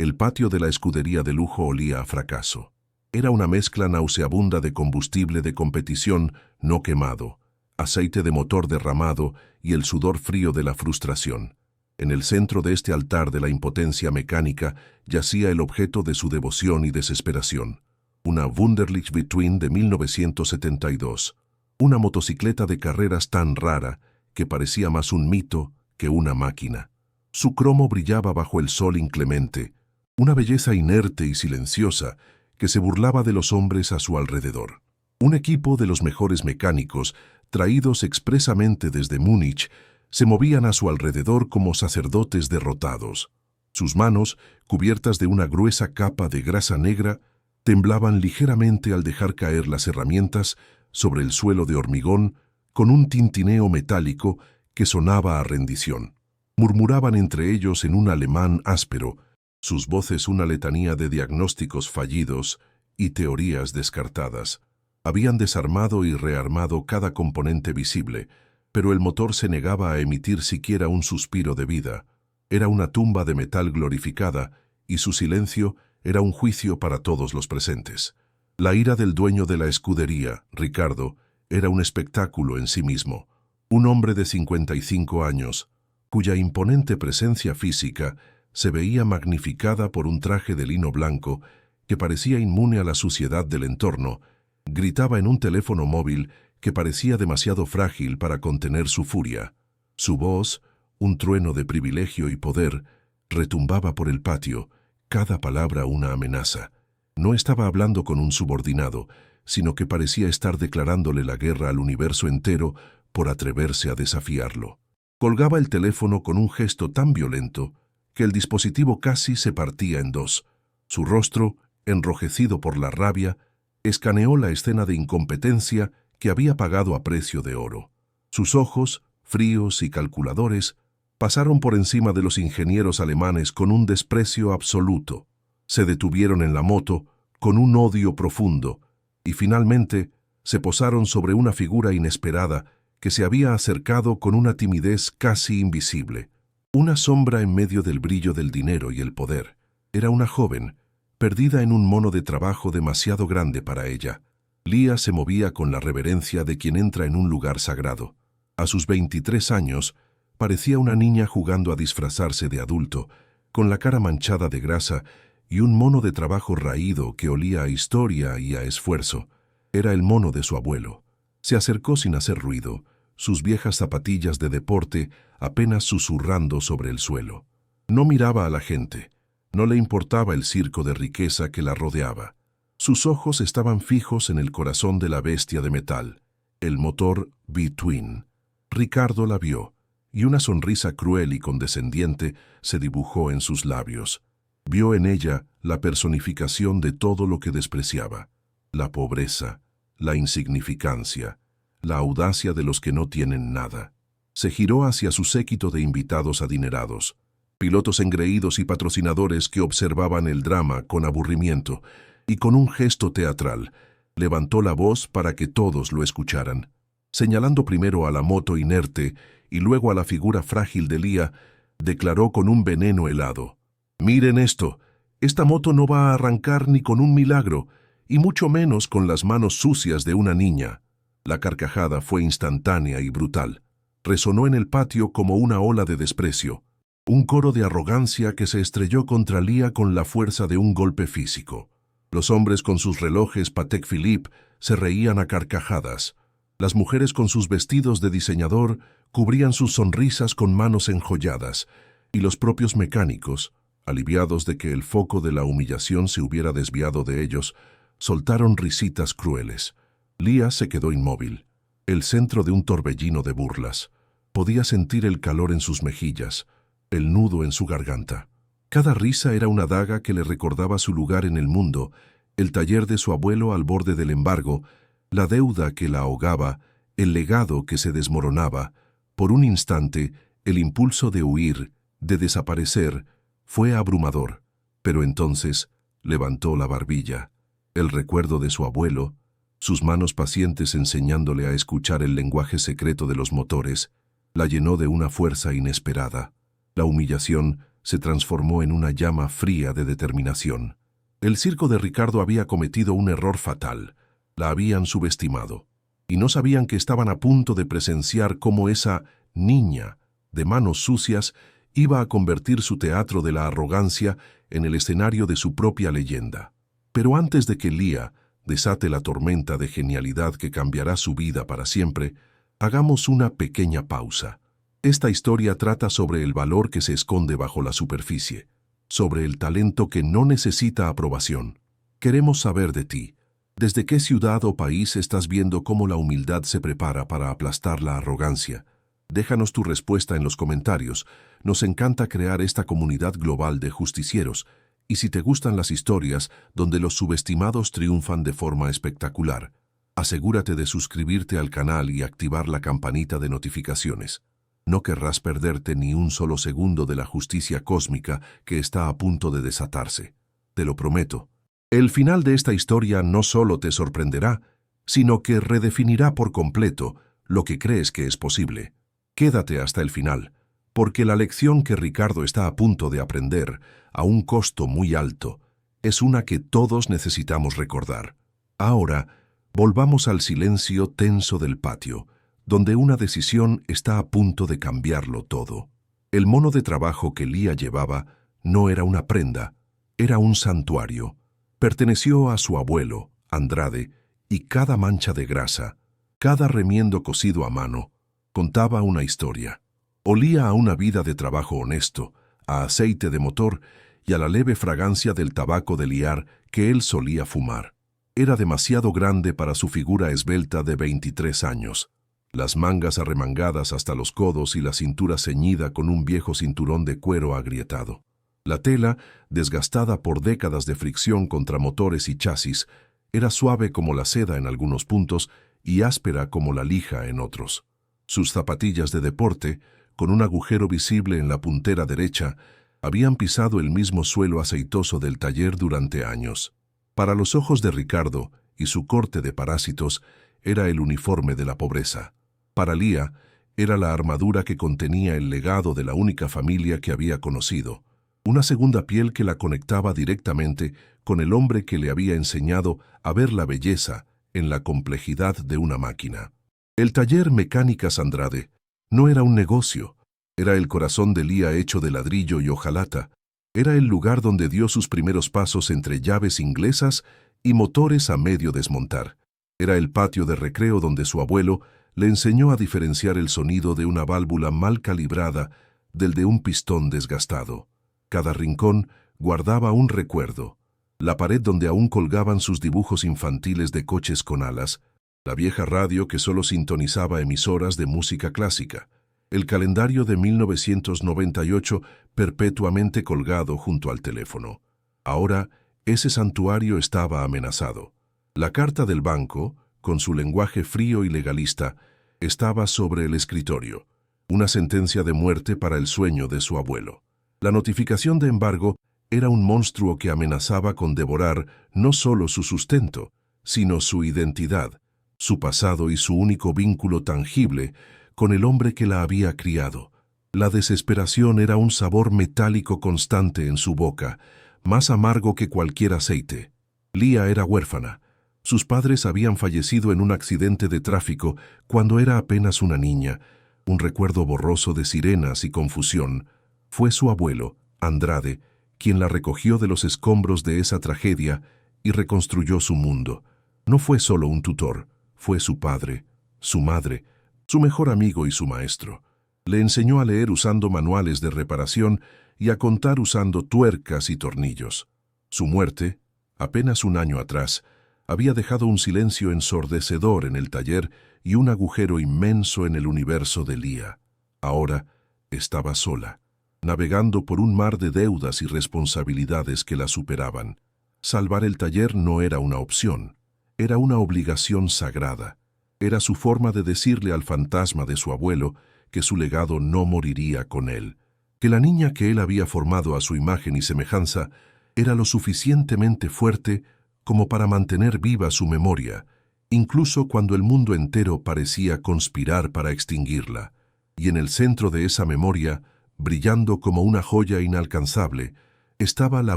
El patio de la escudería de lujo olía a fracaso. Era una mezcla nauseabunda de combustible de competición no quemado, aceite de motor derramado y el sudor frío de la frustración. En el centro de este altar de la impotencia mecánica yacía el objeto de su devoción y desesperación. Una Wunderlich Between de 1972. Una motocicleta de carreras tan rara que parecía más un mito que una máquina. Su cromo brillaba bajo el sol inclemente, una belleza inerte y silenciosa que se burlaba de los hombres a su alrededor. Un equipo de los mejores mecánicos, traídos expresamente desde Múnich, se movían a su alrededor como sacerdotes derrotados. Sus manos, cubiertas de una gruesa capa de grasa negra, temblaban ligeramente al dejar caer las herramientas sobre el suelo de hormigón con un tintineo metálico que sonaba a rendición. Murmuraban entre ellos en un alemán áspero, sus voces una letanía de diagnósticos fallidos y teorías descartadas. Habían desarmado y rearmado cada componente visible, pero el motor se negaba a emitir siquiera un suspiro de vida. Era una tumba de metal glorificada, y su silencio era un juicio para todos los presentes. La ira del dueño de la escudería, Ricardo, era un espectáculo en sí mismo. Un hombre de 55 años, cuya imponente presencia física se veía magnificada por un traje de lino blanco que parecía inmune a la suciedad del entorno, gritaba en un teléfono móvil que parecía demasiado frágil para contener su furia. Su voz, un trueno de privilegio y poder, retumbaba por el patio, cada palabra una amenaza. No estaba hablando con un subordinado, sino que parecía estar declarándole la guerra al universo entero por atreverse a desafiarlo. Colgaba el teléfono con un gesto tan violento que el dispositivo casi se partía en dos. Su rostro, enrojecido por la rabia, escaneó la escena de incompetencia que había pagado a precio de oro. Sus ojos, fríos y calculadores, pasaron por encima de los ingenieros alemanes con un desprecio absoluto. Se detuvieron en la moto con un odio profundo y finalmente se posaron sobre una figura inesperada que se había acercado con una timidez casi invisible. Una sombra en medio del brillo del dinero y el poder. Era una joven, perdida en un mono de trabajo demasiado grande para ella. Lía se movía con la reverencia de quien entra en un lugar sagrado. A sus 23 años, parecía una niña jugando a disfrazarse de adulto, con la cara manchada de grasa y un mono de trabajo raído que olía a historia y a esfuerzo. Era el mono de su abuelo. Se acercó sin hacer ruido, sus viejas zapatillas de deporte apenas susurrando sobre el suelo. No miraba a la gente, no le importaba el circo de riqueza que la rodeaba. Sus ojos estaban fijos en el corazón de la bestia de metal, el motor Between. Ricardo la vio, y una sonrisa cruel y condescendiente se dibujó en sus labios. Vio en ella la personificación de todo lo que despreciaba: la pobreza, la insignificancia, la audacia de los que no tienen nada. Se giró hacia su séquito de invitados adinerados, pilotos engreídos y patrocinadores que observaban el drama con aburrimiento, y con un gesto teatral, levantó la voz para que todos lo escucharan. Señalando primero a la moto inerte y luego a la figura frágil de Lía, declaró con un veneno helado: «Miren esto, esta moto no va a arrancar ni con un milagro, y mucho menos con las manos sucias de una niña». La carcajada fue instantánea y brutal. Resonó en el patio como una ola de desprecio, un coro de arrogancia que se estrelló contra Lía con la fuerza de un golpe físico. Los hombres con sus relojes Patek Philippe se reían a carcajadas. Las mujeres con sus vestidos de diseñador cubrían sus sonrisas con manos enjolladas, y los propios mecánicos, aliviados de que el foco de la humillación se hubiera desviado de ellos, soltaron risitas crueles. Lía se quedó inmóvil, el centro de un torbellino de burlas. Podía sentir el calor en sus mejillas, el nudo en su garganta. Cada risa era una daga que le recordaba su lugar en el mundo, el taller de su abuelo al borde del embargo, la deuda que la ahogaba, el legado que se desmoronaba. Por un instante, el impulso de huir, de desaparecer, fue abrumador, pero entonces levantó la barbilla. El recuerdo de su abuelo, sus manos pacientes enseñándole a escuchar el lenguaje secreto de los motores, la llenó de una fuerza inesperada. La humillación se transformó en una llama fría de determinación. El circo de Ricardo había cometido un error fatal. La habían subestimado. Y no sabían que estaban a punto de presenciar cómo esa niña de manos sucias iba a convertir su teatro de la arrogancia en el escenario de su propia leyenda. Pero antes de que Lía desate la tormenta de genialidad que cambiará su vida para siempre, hagamos una pequeña pausa. Esta historia trata sobre el valor que se esconde bajo la superficie, sobre el talento que no necesita aprobación. Queremos saber de ti. ¿Desde qué ciudad o país estás viendo cómo la humildad se prepara para aplastar la arrogancia? Déjanos tu respuesta en los comentarios. Nos encanta crear esta comunidad global de justicieros. Y si te gustan las historias donde los subestimados triunfan de forma espectacular, asegúrate de suscribirte al canal y activar la campanita de notificaciones. No querrás perderte ni un solo segundo de la justicia cósmica que está a punto de desatarse. Te lo prometo. El final de esta historia no solo te sorprenderá, sino que redefinirá por completo lo que crees que es posible. Quédate hasta el final, porque la lección que Ricardo está a punto de aprender, a un costo muy alto, es una que todos necesitamos recordar. Ahora, volvamos al silencio tenso del patio, donde una decisión está a punto de cambiarlo todo. El mono de trabajo que Lía llevaba no era una prenda, era un santuario. Perteneció a su abuelo, Andrade, y cada mancha de grasa, cada remiendo cosido a mano, contaba una historia. Olía a una vida de trabajo honesto, a aceite de motor y a la leve fragancia del tabaco de liar que él solía fumar. Era demasiado grande para su figura esbelta de 23 años. Las mangas arremangadas hasta los codos y la cintura ceñida con un viejo cinturón de cuero agrietado. La tela, desgastada por décadas de fricción contra motores y chasis, era suave como la seda en algunos puntos y áspera como la lija en otros. Sus zapatillas de deporte, con un agujero visible en la puntera derecha, habían pisado el mismo suelo aceitoso del taller durante años. Para los ojos de Ricardo y su corte de parásitos, era el uniforme de la pobreza. Para Lía, era la armadura que contenía el legado de la única familia que había conocido. Una segunda piel que la conectaba directamente con el hombre que le había enseñado a ver la belleza en la complejidad de una máquina. El taller Mecánicas Andrade no era un negocio, era el corazón de Lía hecho de ladrillo y hojalata, era el lugar donde dio sus primeros pasos entre llaves inglesas y motores a medio desmontar. Era el patio de recreo donde su abuelo le enseñó a diferenciar el sonido de una válvula mal calibrada del de un pistón desgastado. Cada rincón guardaba un recuerdo. La pared donde aún colgaban sus dibujos infantiles de coches con alas, la vieja radio que solo sintonizaba emisoras de música clásica, el calendario de 1998 perpetuamente colgado junto al teléfono. Ahora, ese santuario estaba amenazado. La carta del banco, con su lenguaje frío y legalista, estaba sobre el escritorio, una sentencia de muerte para el sueño de su abuelo. La notificación de embargo era un monstruo que amenazaba con devorar no solo su sustento, sino su identidad, su pasado y su único vínculo tangible con el hombre que la había criado. La desesperación era un sabor metálico constante en su boca, más amargo que cualquier aceite. Lía era huérfana. Sus padres habían fallecido en un accidente de tráfico cuando era apenas una niña, un recuerdo borroso de sirenas y confusión. Fue su abuelo, Andrade, quien la recogió de los escombros de esa tragedia y reconstruyó su mundo. No fue solo un tutor, fue su padre, su madre, su mejor amigo y su maestro. Le enseñó a leer usando manuales de reparación y a contar usando tuercas y tornillos. Su muerte, apenas un año atrás, había dejado un silencio ensordecedor en el taller y un agujero inmenso en el universo de Lía. Ahora estaba sola, navegando por un mar de deudas y responsabilidades que la superaban. Salvar el taller no era una opción, era una obligación sagrada. Era su forma de decirle al fantasma de su abuelo que su legado no moriría con él, que la niña que él había formado a su imagen y semejanza era lo suficientemente fuerte como para mantener viva su memoria, incluso cuando el mundo entero parecía conspirar para extinguirla. Y en el centro de esa memoria Brillando como una joya inalcanzable, estaba la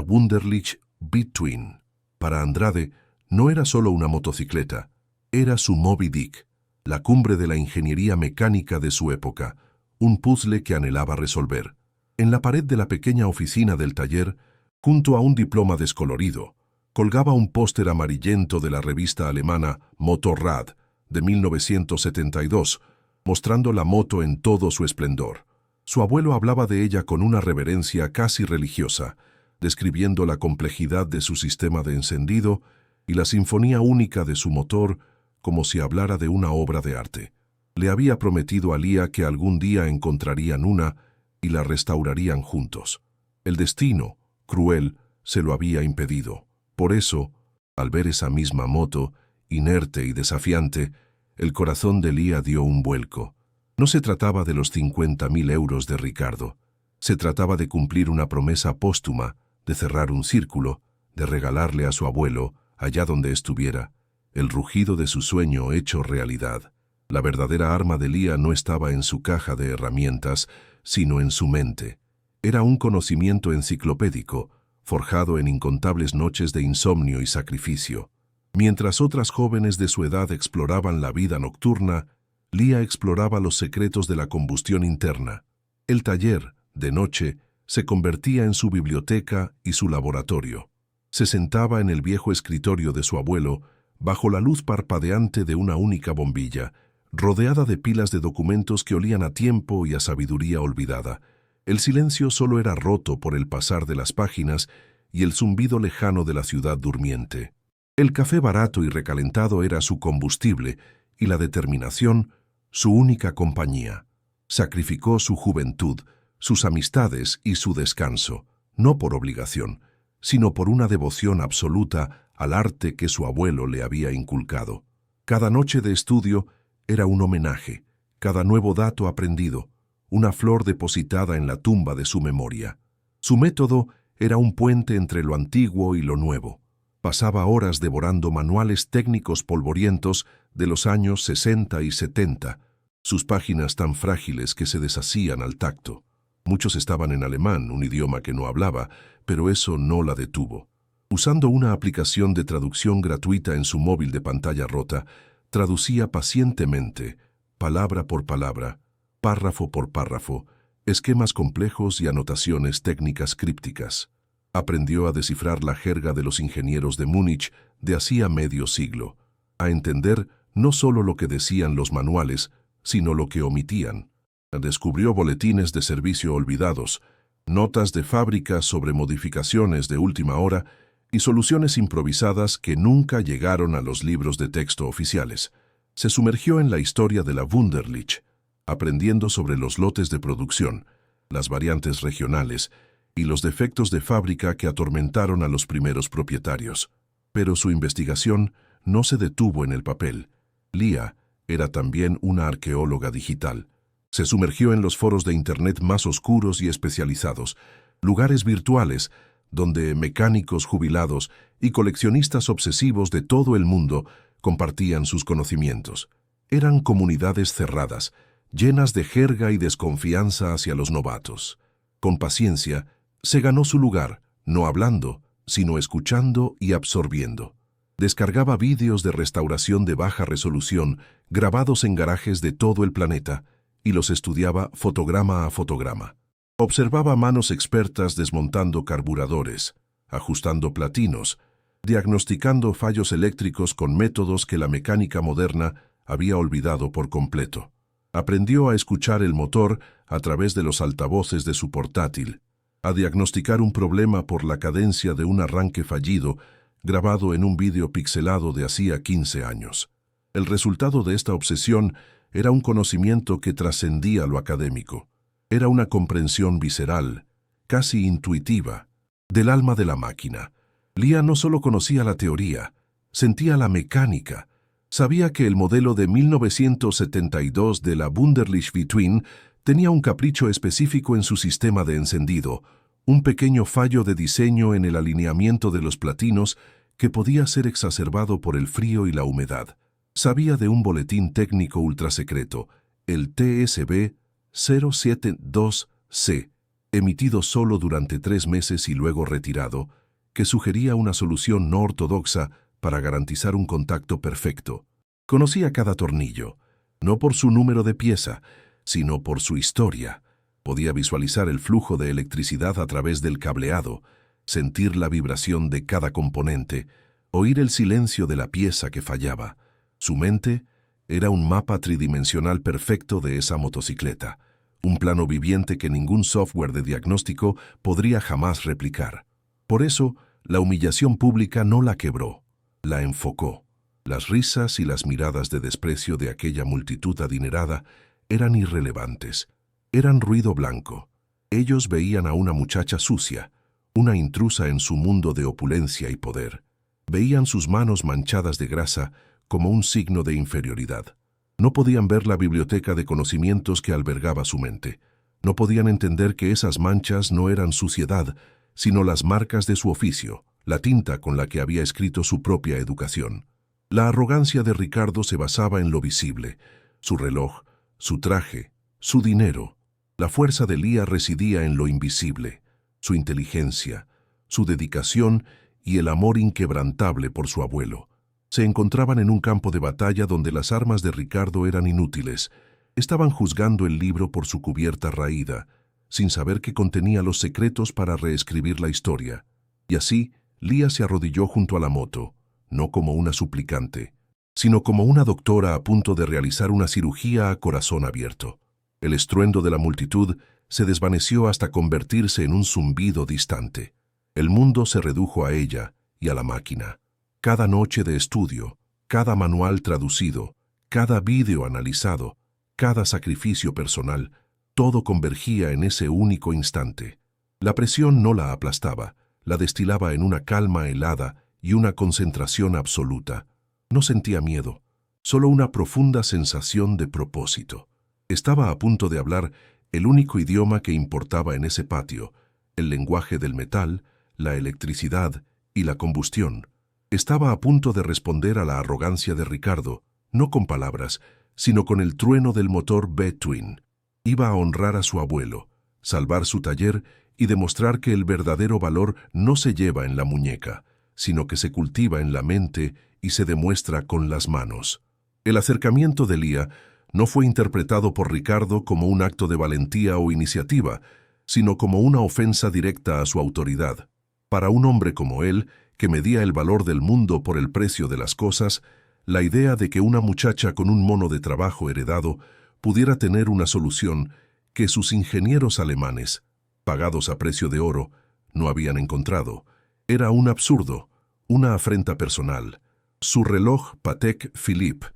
Wunderlich Between. Para Andrade, no era solo una motocicleta, era su Moby Dick, la cumbre de la ingeniería mecánica de su época, un puzzle que anhelaba resolver. En la pared de la pequeña oficina del taller, junto a un diploma descolorido, colgaba un póster amarillento de la revista alemana Motorrad de 1972, mostrando la moto en todo su esplendor. Su abuelo hablaba de ella con una reverencia casi religiosa, describiendo la complejidad de su sistema de encendido y la sinfonía única de su motor como si hablara de una obra de arte. Le había prometido a Lía que algún día encontrarían una y la restaurarían juntos. El destino, cruel, se lo había impedido. Por eso, al ver esa misma moto, inerte y desafiante, el corazón de Lía dio un vuelco. No se trataba de los 50.000 euros de Ricardo. Se trataba de cumplir una promesa póstuma, de cerrar un círculo, de regalarle a su abuelo, allá donde estuviera, el rugido de su sueño hecho realidad. La verdadera arma de Lía no estaba en su caja de herramientas, sino en su mente. Era un conocimiento enciclopédico, forjado en incontables noches de insomnio y sacrificio. Mientras otras jóvenes de su edad exploraban la vida nocturna, Lía exploraba los secretos de la combustión interna. El taller, de noche, se convertía en su biblioteca y su laboratorio. Se sentaba en el viejo escritorio de su abuelo, bajo la luz parpadeante de una única bombilla, rodeada de pilas de documentos que olían a tiempo y a sabiduría olvidada. El silencio solo era roto por el pasar de las páginas y el zumbido lejano de la ciudad durmiente. El café barato y recalentado era su combustible y la determinación su única compañía. Sacrificó su juventud, sus amistades y su descanso, no por obligación, sino por una devoción absoluta al arte que su abuelo le había inculcado. Cada noche de estudio era un homenaje, cada nuevo dato aprendido, una flor depositada en la tumba de su memoria. Su método era un puente entre lo antiguo y lo nuevo. Pasaba horas devorando manuales técnicos polvorientos de los años 60 y 70, sus páginas tan frágiles que se deshacían al tacto. Muchos estaban en alemán, un idioma que no hablaba, pero eso no la detuvo. Usando una aplicación de traducción gratuita en su móvil de pantalla rota, traducía pacientemente, palabra por palabra, párrafo por párrafo, esquemas complejos y anotaciones técnicas crípticas. Aprendió a descifrar la jerga de los ingenieros de Múnich de hacía medio siglo, a entender no solo lo que decían los manuales, sino lo que omitían. Descubrió boletines de servicio olvidados, notas de fábrica sobre modificaciones de última hora y soluciones improvisadas que nunca llegaron a los libros de texto oficiales. Se sumergió en la historia de la Wunderlich, aprendiendo sobre los lotes de producción, las variantes regionales y los defectos de fábrica que atormentaron a los primeros propietarios. Pero su investigación no se detuvo en el papel. Lía era también una arqueóloga digital. Se sumergió en los foros de Internet más oscuros y especializados, lugares virtuales donde mecánicos jubilados y coleccionistas obsesivos de todo el mundo compartían sus conocimientos. Eran comunidades cerradas, llenas de jerga y desconfianza hacia los novatos. Con paciencia, se ganó su lugar, no hablando, sino escuchando y absorbiendo. Descargaba vídeos de restauración de baja resolución grabados en garajes de todo el planeta y los estudiaba fotograma a fotograma. Observaba manos expertas desmontando carburadores, ajustando platinos, diagnosticando fallos eléctricos con métodos que la mecánica moderna había olvidado por completo. Aprendió a escuchar el motor a través de los altavoces de su portátil, a diagnosticar un problema por la cadencia de un arranque fallido grabado en un vídeo pixelado de hacía 15 años. El resultado de esta obsesión era un conocimiento que trascendía lo académico. Era una comprensión visceral, casi intuitiva, del alma de la máquina. Lía no solo conocía la teoría, sentía la mecánica. Sabía que el modelo de 1972 de la Wunderlich Between tenía un capricho específico en su sistema de encendido, un pequeño fallo de diseño en el alineamiento de los platinos que podía ser exacerbado por el frío y la humedad. Sabía de un boletín técnico ultrasecreto, el TSB 072C, emitido solo durante 3 meses y luego retirado, que sugería una solución no ortodoxa para garantizar un contacto perfecto. Conocía cada tornillo, no por su número de pieza, sino por su historia. Podía visualizar el flujo de electricidad a través del cableado, sentir la vibración de cada componente, oír el silencio de la pieza que fallaba. Su mente era un mapa tridimensional perfecto de esa motocicleta, un plano viviente que ningún software de diagnóstico podría jamás replicar. Por eso, la humillación pública no la quebró, la enfocó. Las risas y las miradas de desprecio de aquella multitud adinerada eran irrelevantes, eran ruido blanco. Ellos veían a una muchacha sucia, una intrusa en su mundo de opulencia y poder. Veían sus manos manchadas de grasa como un signo de inferioridad. No podían ver la biblioteca de conocimientos que albergaba su mente. No podían entender que esas manchas no eran suciedad, sino las marcas de su oficio, la tinta con la que había escrito su propia educación. La arrogancia de Ricardo se basaba en lo visible, su reloj, su traje, su dinero. La fuerza de Lía residía en lo invisible, su inteligencia, su dedicación y el amor inquebrantable por su abuelo. Se encontraban en un campo de batalla donde las armas de Ricardo eran inútiles. Estaban juzgando el libro por su cubierta raída, sin saber que contenía los secretos para reescribir la historia. Y así, Lía se arrodilló junto a la moto, no como una suplicante, sino como una doctora a punto de realizar una cirugía a corazón abierto. El estruendo de la multitud se desvaneció hasta convertirse en un zumbido distante. El mundo se redujo a ella y a la máquina. Cada noche de estudio, cada manual traducido, cada vídeo analizado, cada sacrificio personal, todo convergía en ese único instante. La presión no la aplastaba, la destilaba en una calma helada y una concentración absoluta. No sentía miedo, solo una profunda sensación de propósito. Estaba a punto de hablar el único idioma que importaba en ese patio, el lenguaje del metal, la electricidad y la combustión. Estaba a punto de responder a la arrogancia de Ricardo, no con palabras, sino con el trueno del motor B-Twin. Iba a honrar a su abuelo, salvar su taller y demostrar que el verdadero valor no se lleva en la muñeca, sino que se cultiva en la mente y se demuestra con las manos. El acercamiento de Lía no fue interpretado por Ricardo como un acto de valentía o iniciativa, sino como una ofensa directa a su autoridad. Para un hombre como él, que medía el valor del mundo por el precio de las cosas, la idea de que una muchacha con un mono de trabajo heredado pudiera tener una solución que sus ingenieros alemanes, pagados a precio de oro, no habían encontrado, era un absurdo, una afrenta personal. Su reloj Patek Philippe,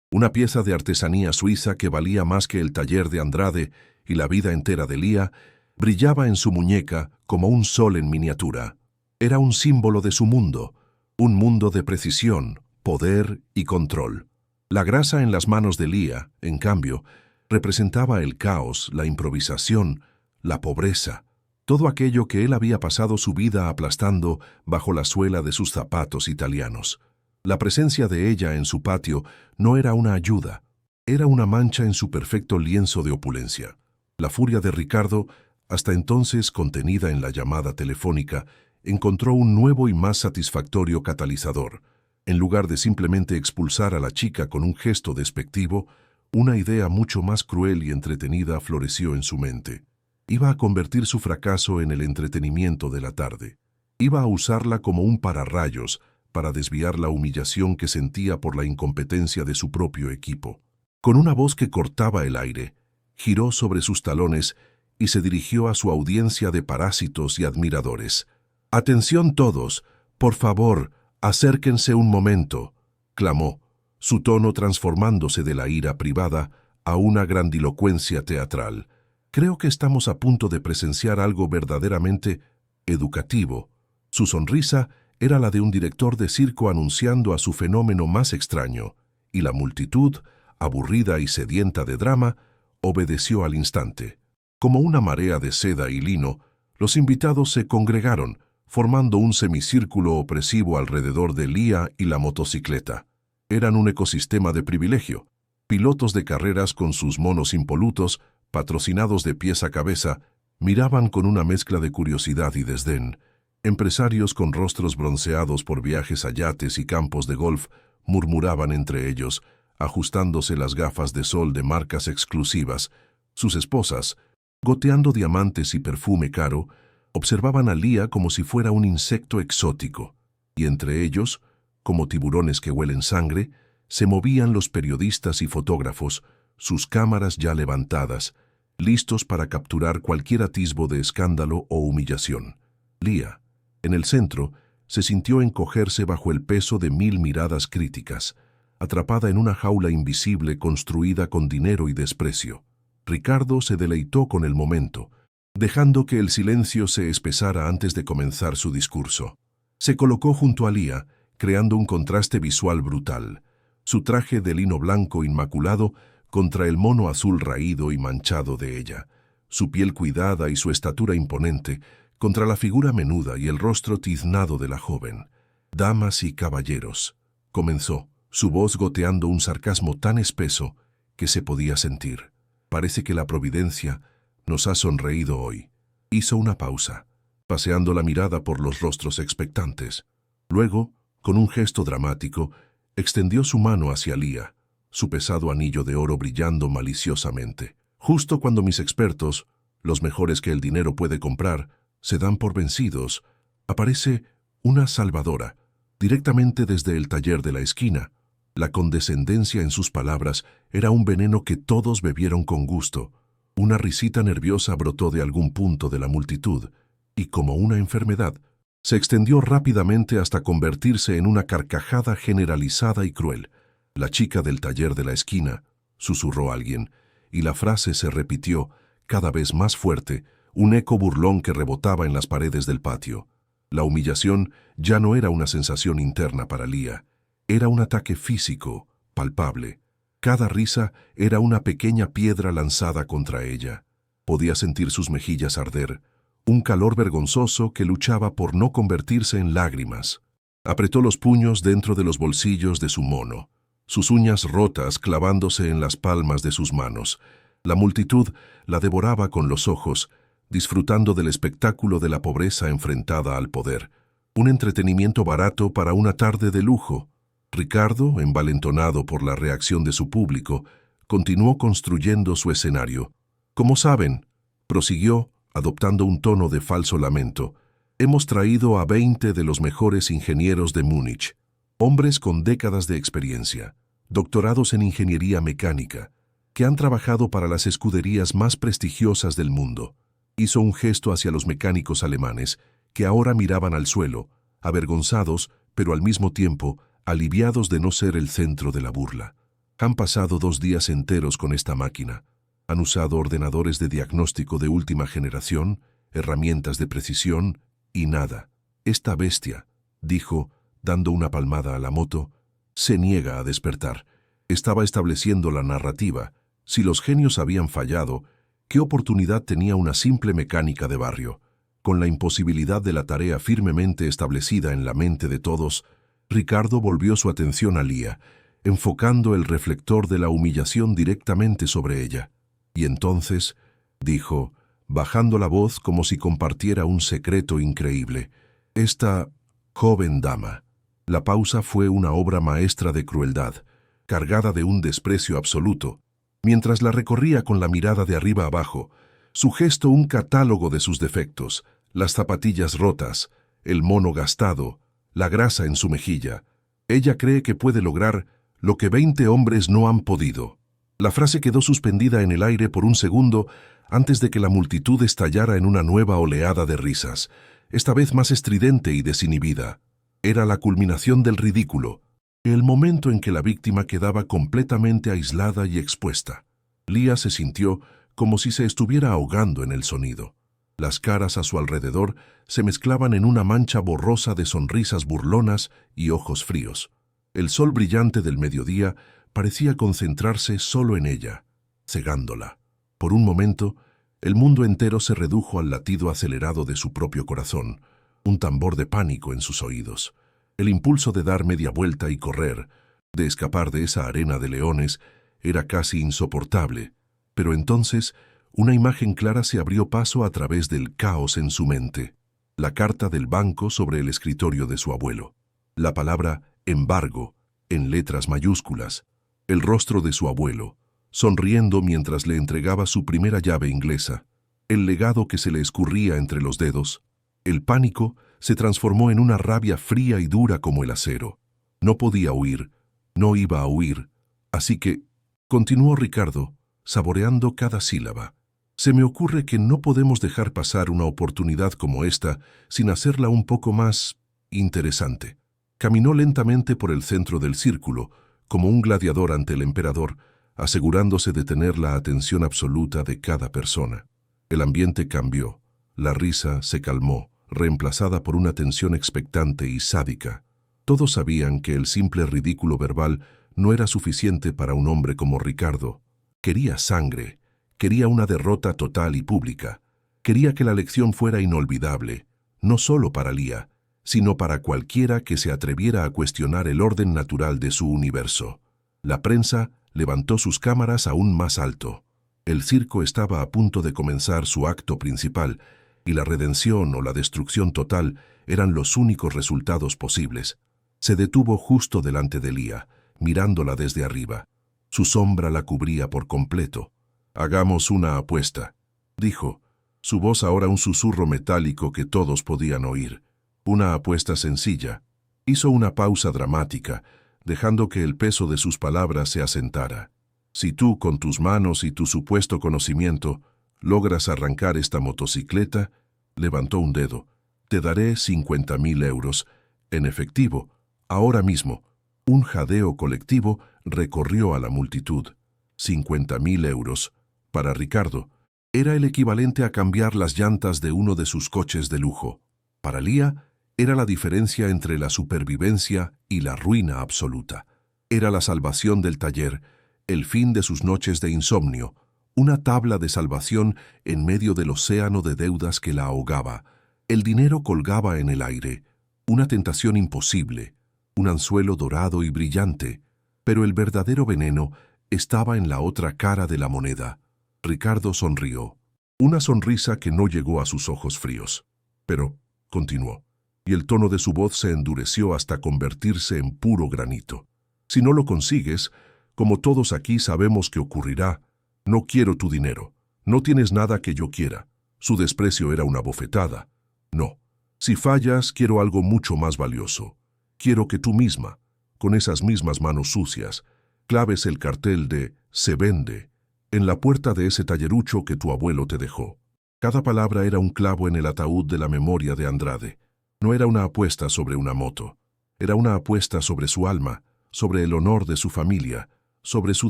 una pieza de artesanía suiza que valía más que el taller de Andrade y la vida entera de Lía, brillaba en su muñeca como un sol en miniatura. Era un símbolo de su mundo, un mundo de precisión, poder y control. La grasa en las manos de Lía, en cambio, representaba el caos, la improvisación, la pobreza, todo aquello que él había pasado su vida aplastando bajo la suela de sus zapatos italianos. La presencia de ella en su patio no era una ayuda, era una mancha en su perfecto lienzo de opulencia. La furia de Ricardo, hasta entonces contenida en la llamada telefónica, encontró un nuevo y más satisfactorio catalizador. En lugar de simplemente expulsar a la chica con un gesto despectivo, una idea mucho más cruel y entretenida floreció en su mente. Iba a convertir su fracaso en el entretenimiento de la tarde. Iba a usarla como un pararrayos para desviar la humillación que sentía por la incompetencia de su propio equipo. Con una voz que cortaba el aire, giró sobre sus talones y se dirigió a su audiencia de parásitos y admiradores. «Atención todos, por favor, acérquense un momento», clamó, su tono transformándose de la ira privada a una grandilocuencia teatral. «Creo que estamos a punto de presenciar algo verdaderamente educativo». Su sonrisa era la de un director de circo anunciando a su fenómeno más extraño, y la multitud, aburrida y sedienta de drama, obedeció al instante. Como una marea de seda y lino, los invitados se congregaron, formando un semicírculo opresivo alrededor de Lía y la motocicleta. Eran un ecosistema de privilegio, pilotos de carreras con sus monos impolutos, patrocinados de pies a cabeza, Miraban con una mezcla de curiosidad y desdén. Empresarios con rostros bronceados por viajes a yates y campos de golf murmuraban entre ellos, ajustándose las gafas de sol de marcas exclusivas. Sus esposas, goteando diamantes y perfume caro, observaban a Lía como si fuera un insecto exótico, y entre ellos, como tiburones que huelen sangre, se movían los periodistas y fotógrafos, sus cámaras ya levantadas, listos para capturar cualquier atisbo de escándalo o humillación. Lía, en el centro, se sintió encogerse bajo el peso de 1000 miradas críticas, atrapada en una jaula invisible construida con dinero y desprecio. Ricardo se deleitó con el momento, dejando que el silencio se espesara antes de comenzar su discurso. Se colocó junto a Lía, creando un contraste visual brutal. Su traje de lino blanco inmaculado contra el mono azul raído y manchado de ella, su piel cuidada y su estatura imponente contra la figura menuda y el rostro tiznado de la joven. «Damas y caballeros», comenzó, su voz goteando un sarcasmo tan espeso que se podía sentir. «Parece que la providencia nos ha sonreído hoy». Hizo una pausa, paseando la mirada por los rostros expectantes. Luego, con un gesto dramático, extendió su mano hacia Lía, su pesado anillo de oro brillando maliciosamente. «Justo cuando mis expertos, los mejores que el dinero puede comprar, se dan por vencidos, aparece una salvadora, directamente desde el taller de la esquina». La condescendencia en sus palabras era un veneno que todos bebieron con gusto. Una risita nerviosa brotó de algún punto de la multitud, y como una enfermedad, se extendió rápidamente hasta convertirse en una carcajada generalizada y cruel. «La chica del taller de la esquina», susurró alguien, y la frase se repitió, cada vez más fuerte, un eco burlón que rebotaba en las paredes del patio. La humillación ya no era una sensación interna para Lía, era un ataque físico, palpable. Cada risa era una pequeña piedra lanzada contra ella. Podía sentir sus mejillas arder, un calor vergonzoso que luchaba por no convertirse en lágrimas. Apretó los puños dentro de los bolsillos de su mono, sus uñas rotas clavándose en las palmas de sus manos. La multitud la devoraba con los ojos, disfrutando del espectáculo de la pobreza enfrentada al poder. Un entretenimiento barato para una tarde de lujo. Ricardo, envalentonado por la reacción de su público, continuó construyendo su escenario. «Como saben», prosiguió, adoptando un tono de falso lamento, «hemos traído a 20 de los mejores ingenieros de Múnich, hombres con décadas de experiencia, doctorados en ingeniería mecánica, que han trabajado para las escuderías más prestigiosas del mundo». Hizo un gesto hacia los mecánicos alemanes, que ahora miraban al suelo, avergonzados, pero al mismo tiempo aliviados de no ser el centro de la burla. Han pasado 2 días enteros con esta máquina. Han usado ordenadores de diagnóstico de última generación, herramientas de precisión y nada. Esta bestia, dijo, dando una palmada a la moto, se niega a despertar. Estaba estableciendo la narrativa. Si los genios habían fallado, ¿qué oportunidad tenía una simple mecánica de barrio? Con la imposibilidad de la tarea firmemente establecida en la mente de todos, Ricardo volvió su atención a Lía, enfocando el reflector de la humillación directamente sobre ella. Y entonces, dijo, bajando la voz como si compartiera un secreto increíble, «Esta joven dama». La pausa fue una obra maestra de crueldad, cargada de un desprecio absoluto. Mientras la recorría con la mirada de arriba abajo, su gesto un catálogo de sus defectos, las zapatillas rotas, el mono gastado, la grasa en su mejilla. Ella cree que puede lograr lo que 20 hombres no han podido. La frase quedó suspendida en el aire por un segundo antes de que la multitud estallara en una nueva oleada de risas, esta vez más estridente y desinhibida. Era la culminación del ridículo, el momento en que la víctima quedaba completamente aislada y expuesta. Lía se sintió como si se estuviera ahogando en el sonido. Las caras a su alrededor se mezclaban en una mancha borrosa de sonrisas burlonas y ojos fríos. El sol brillante del mediodía parecía concentrarse solo en ella, cegándola. Por un momento, el mundo entero se redujo al latido acelerado de su propio corazón, un tambor de pánico en sus oídos. El impulso de dar media vuelta y correr, de escapar de esa arena de leones, era casi insoportable, pero entonces Una imagen clara se abrió paso a través del caos en su mente. La carta del banco sobre el escritorio de su abuelo. La palabra embargo, en letras mayúsculas. El rostro de su abuelo, sonriendo mientras le entregaba su primera llave inglesa. El legado que se le escurría entre los dedos. El pánico se transformó en una rabia fría y dura como el acero. No podía huir, no iba a huir. Así que, continuó Ricardo, saboreando cada sílaba. Se me ocurre que no podemos dejar pasar una oportunidad como esta sin hacerla un poco más interesante. Caminó lentamente por el centro del círculo, como un gladiador ante el emperador, asegurándose de tener la atención absoluta de cada persona. El ambiente cambió, la risa se calmó, reemplazada por una tensión expectante y sádica. Todos sabían que el simple ridículo verbal no era suficiente para un hombre como Ricardo. Quería sangre. Quería una derrota total y pública. Quería que la lección fuera inolvidable, no solo para Lía, sino para cualquiera que se atreviera a cuestionar el orden natural de su universo. La prensa levantó sus cámaras aún más alto. El circo estaba a punto de comenzar su acto principal, y la redención o la destrucción total eran los únicos resultados posibles. Se detuvo justo delante de Lía, mirándola desde arriba. Su sombra la cubría por completo. «Hagamos una apuesta», dijo, su voz ahora un susurro metálico que todos podían oír. Una apuesta sencilla. Hizo una pausa dramática, dejando que el peso de sus palabras se asentara. «Si tú, con tus manos y tu supuesto conocimiento, logras arrancar esta motocicleta», levantó un dedo, «te daré 50.000 euros, en efectivo, ahora mismo». Un jadeo colectivo recorrió a la multitud. 50.000 euros. Para Ricardo, era el equivalente a cambiar las llantas de uno de sus coches de lujo. Para Lía, era la diferencia entre la supervivencia y la ruina absoluta. Era la salvación del taller, el fin de sus noches de insomnio, una tabla de salvación en medio del océano de deudas que la ahogaba. El dinero colgaba en el aire, una tentación imposible, un anzuelo dorado y brillante, pero el verdadero veneno estaba en la otra cara de la moneda. Ricardo sonrió, una sonrisa que no llegó a sus ojos fríos. Pero, continuó, y el tono de su voz se endureció hasta convertirse en puro granito. Si no lo consigues, como todos aquí sabemos que ocurrirá, no quiero tu dinero, no tienes nada que yo quiera. Su desprecio era una bofetada. No, si fallas, quiero algo mucho más valioso. Quiero que tú misma, con esas mismas manos sucias, claves el cartel de «Se vende» en la puerta de ese tallerucho que tu abuelo te dejó. Cada palabra era un clavo en el ataúd de la memoria de Andrade. No era una apuesta sobre una moto. Era una apuesta sobre su alma, sobre el honor de su familia, sobre su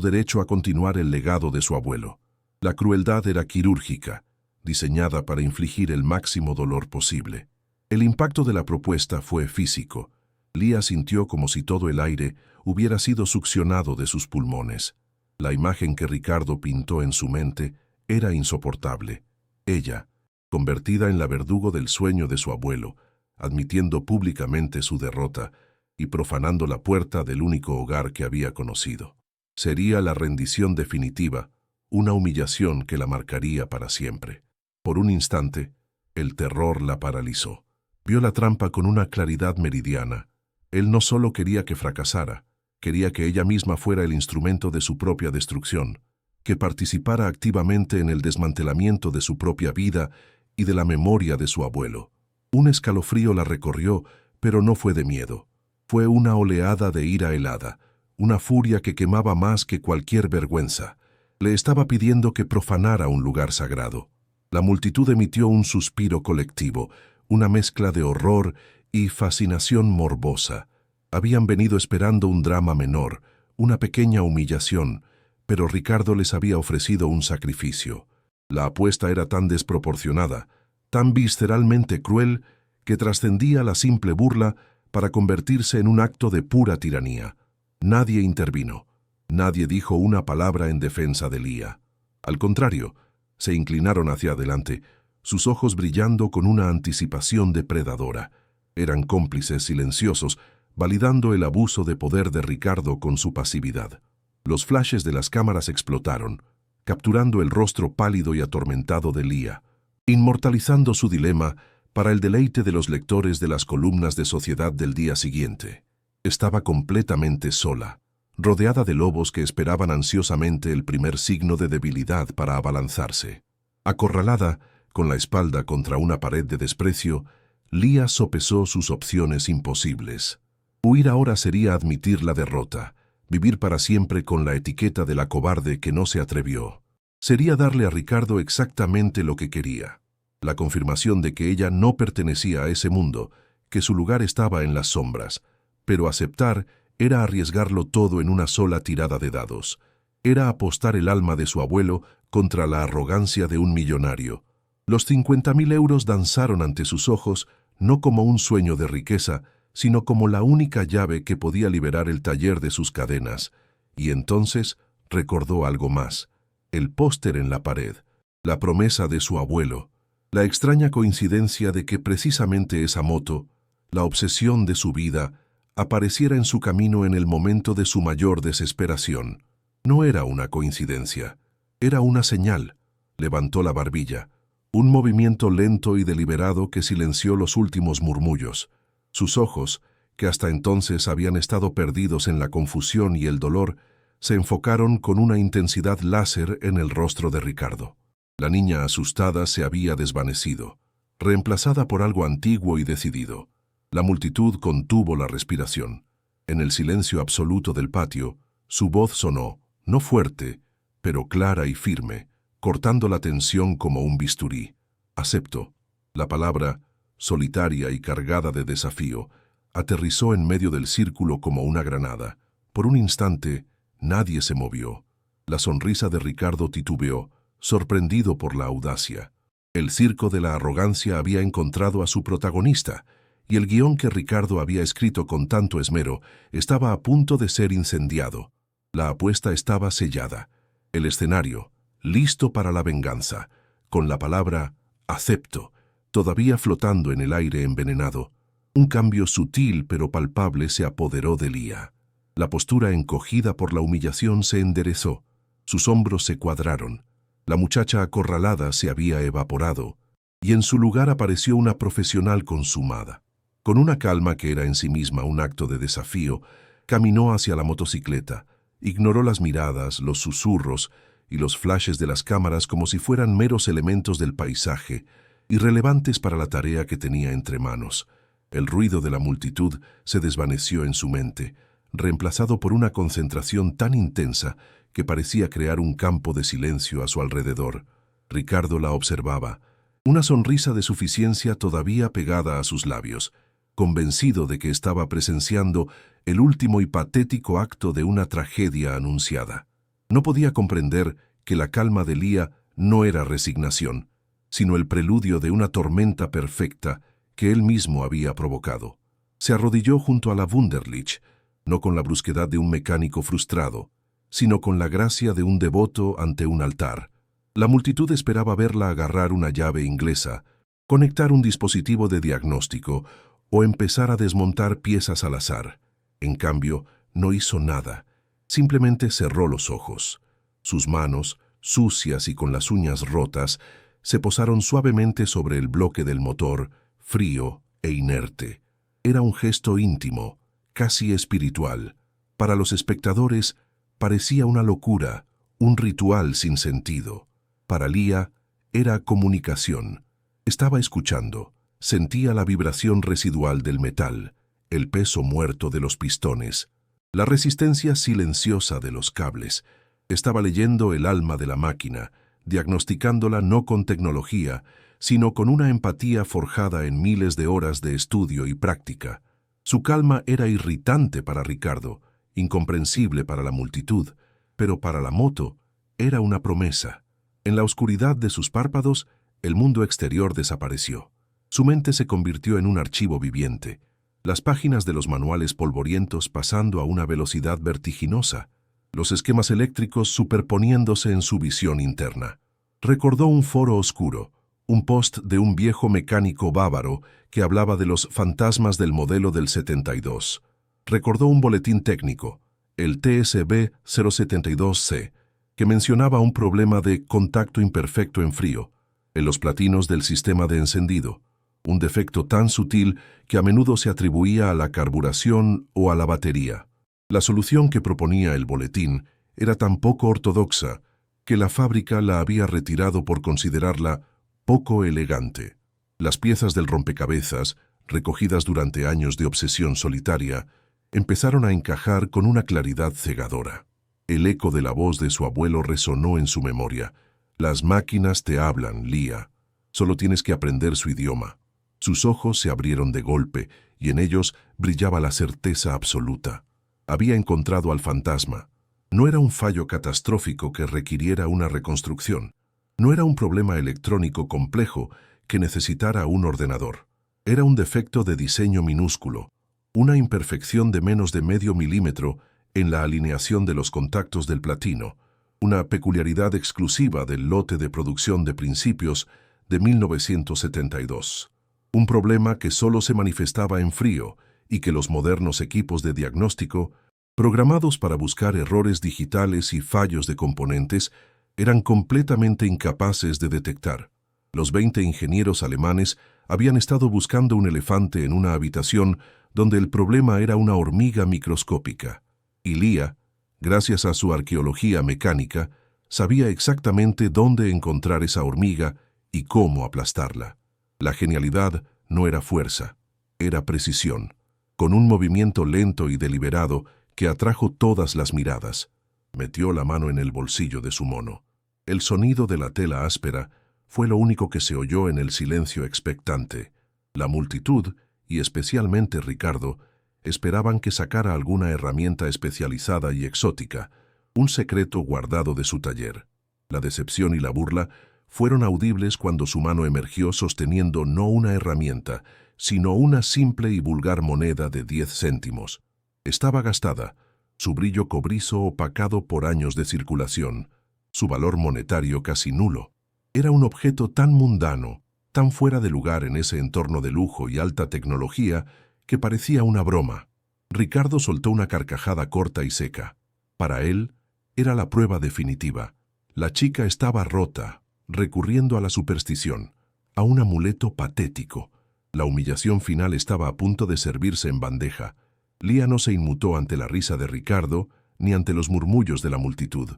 derecho a continuar el legado de su abuelo. La crueldad era quirúrgica, diseñada para infligir el máximo dolor posible. El impacto de la propuesta fue físico. Lía sintió como si todo el aire hubiera sido succionado de sus pulmones. La imagen que Ricardo pintó en su mente era insoportable. Ella, convertida en la verdugo del sueño de su abuelo, admitiendo públicamente su derrota y profanando la puerta del único hogar que había conocido. Sería la rendición definitiva, una humillación que la marcaría para siempre. Por un instante, el terror la paralizó. Vio la trampa con una claridad meridiana. Él no solo quería que fracasara, quería que ella misma fuera el instrumento de su propia destrucción, que participara activamente en el desmantelamiento de su propia vida y de la memoria de su abuelo. Un escalofrío la recorrió, pero no fue de miedo. Fue una oleada de ira helada, una furia que quemaba más que cualquier vergüenza. Le estaba pidiendo que profanara un lugar sagrado. La multitud emitió un suspiro colectivo, una mezcla de horror y fascinación morbosa. Habían venido esperando un drama menor, una pequeña humillación, pero Ricardo les había ofrecido un sacrificio. La apuesta era tan desproporcionada, tan visceralmente cruel, que trascendía la simple burla para convertirse en un acto de pura tiranía. Nadie intervino. Nadie dijo una palabra en defensa de Lía. Al contrario, se inclinaron hacia adelante, sus ojos brillando con una anticipación depredadora. Eran cómplices silenciosos, validando el abuso de poder de Ricardo con su pasividad. Los flashes de las cámaras explotaron. capturando el rostro pálido y atormentado de Lía, inmortalizando su dilema para el deleite de los lectores de las columnas de Sociedad del día siguiente. Estaba completamente sola, rodeada de lobos que esperaban ansiosamente el primer signo de debilidad para abalanzarse. Acorralada, con la espalda contra una pared de desprecio, Lía sopesó sus opciones imposibles. Huir ahora sería admitir la derrota, vivir para siempre con la etiqueta de la cobarde que no se atrevió. Sería darle a Ricardo exactamente lo que quería, la confirmación de que ella no pertenecía a ese mundo, que su lugar estaba en las sombras, pero aceptar era arriesgarlo todo en una sola tirada de dados. Era apostar el alma de su abuelo contra la arrogancia de un millonario. Los 50.000 euros danzaron ante sus ojos no como un sueño de riqueza, sino como la única llave que podía liberar el taller de sus cadenas. Y entonces recordó algo más: el póster en la pared, la promesa de su abuelo, la extraña coincidencia de que precisamente esa moto, la obsesión de su vida, apareciera en su camino en el momento de su mayor desesperación. No era una coincidencia, era una señal. Levantó la barbilla, un movimiento lento y deliberado que silenció los últimos murmullos. Sus ojos, que hasta entonces habían estado perdidos en la confusión y el dolor, se enfocaron con una intensidad láser en el rostro de Ricardo. La niña asustada se había desvanecido, reemplazada por algo antiguo y decidido. La multitud contuvo la respiración. En el silencio absoluto del patio, su voz sonó, no fuerte, pero clara y firme, cortando la tensión como un bisturí. Acepto. La palabra, solitaria y cargada de desafío, aterrizó en medio del círculo como una granada. Por un instante, nadie se movió. La sonrisa de Ricardo titubeó, sorprendido por la audacia. El circo de la arrogancia había encontrado a su protagonista, y el guión que Ricardo había escrito con tanto esmero estaba a punto de ser incendiado. La apuesta estaba sellada. El escenario, listo para la venganza, con la palabra «acepto», todavía flotando en el aire envenenado. Un cambio sutil pero palpable se apoderó de Lía. La postura encogida por la humillación se enderezó. Sus hombros se cuadraron. La muchacha acorralada se había evaporado, y en su lugar apareció una profesional consumada. Con una calma que era en sí misma un acto de desafío, caminó hacia la motocicleta, ignoró las miradas, los susurros y los flashes de las cámaras como si fueran meros elementos del paisaje, irrelevantes para la tarea que tenía entre manos. El ruido de la multitud se desvaneció en su mente, reemplazado por una concentración tan intensa que parecía crear un campo de silencio a su alrededor. Ricardo la observaba, una sonrisa de suficiencia todavía pegada a sus labios, convencido de que estaba presenciando el último y patético acto de una tragedia anunciada. No podía comprender que la calma de Lía no era resignación, sino el preludio de una tormenta perfecta que él mismo había provocado. Se arrodilló junto a la Wunderlich, no con la brusquedad de un mecánico frustrado, sino con la gracia de un devoto ante un altar. La multitud esperaba verla agarrar una llave inglesa, conectar un dispositivo de diagnóstico o empezar a desmontar piezas al azar. En cambio, no hizo nada. Simplemente cerró los ojos. Sus manos, sucias y con las uñas rotas, se posaron suavemente sobre el bloque del motor, frío e inerte. Era un gesto íntimo, casi espiritual. Para los espectadores, parecía una locura, un ritual sin sentido. Para Lía, era comunicación. Estaba escuchando. Sentía la vibración residual del metal, el peso muerto de los pistones, la resistencia silenciosa de los cables. Estaba leyendo el alma de la máquina, diagnosticándola no con tecnología, sino con una empatía forjada en miles de horas de estudio y práctica. Su calma era irritante para Ricardo, incomprensible para la multitud, pero para la moto era una promesa. En la oscuridad de sus párpados, el mundo exterior desapareció. Su mente se convirtió en un archivo viviente, las páginas de los manuales polvorientos pasando a una velocidad vertiginosa, los esquemas eléctricos superponiéndose en su visión interna. Recordó un foro oscuro, un post de un viejo mecánico bávaro que hablaba de los fantasmas del modelo del 72. Recordó un boletín técnico, el TSB 072C, que mencionaba un problema de contacto imperfecto en frío en los platinos del sistema de encendido, un defecto tan sutil que a menudo se atribuía a la carburación o a la batería. La solución que proponía el boletín era tan poco ortodoxa que la fábrica la había retirado por considerarla poco elegante. Las piezas del rompecabezas, recogidas durante años de obsesión solitaria, empezaron a encajar con una claridad cegadora. El eco de la voz de su abuelo resonó en su memoria. «Las máquinas te hablan, Lia. Solo tienes que aprender su idioma». Sus ojos se abrieron de golpe y en ellos brillaba la certeza absoluta. Había encontrado al fantasma. No era un fallo catastrófico que requiriera una reconstrucción. No era un problema electrónico complejo que necesitara un ordenador. Era un defecto de diseño minúsculo, una imperfección de menos de medio milímetro en la alineación de los contactos del platino, una peculiaridad exclusiva del lote de producción de principios de 1972. Un problema que solo se manifestaba en frío y que los modernos equipos de diagnóstico, programados para buscar errores digitales y fallos de componentes, eran completamente incapaces de detectar. Los 20 ingenieros alemanes habían estado buscando un elefante en una habitación donde el problema era una hormiga microscópica. Y Lia, gracias a su arqueología mecánica, sabía exactamente dónde encontrar esa hormiga y cómo aplastarla. La genialidad no era fuerza, era precisión, con un movimiento lento y deliberado que atrajo todas las miradas. Metió la mano en el bolsillo de su mono. El sonido de la tela áspera fue lo único que se oyó en el silencio expectante. La multitud, y especialmente Ricardo, esperaban que sacara alguna herramienta especializada y exótica, un secreto guardado de su taller. La decepción y la burla fueron audibles cuando su mano emergió sosteniendo no una herramienta, sino una simple y vulgar moneda de 10 céntimos. Estaba gastada, su brillo cobrizo opacado por años de circulación, su valor monetario casi nulo. Era un objeto tan mundano, tan fuera de lugar en ese entorno de lujo y alta tecnología, que parecía una broma. Ricardo soltó una carcajada corta y seca. Para él, era la prueba definitiva. La chica estaba rota, recurriendo a la superstición, a un amuleto patético. La humillación final estaba a punto de servirse en bandeja. Lia no se inmutó ante la risa de Ricardo, ni ante los murmullos de la multitud.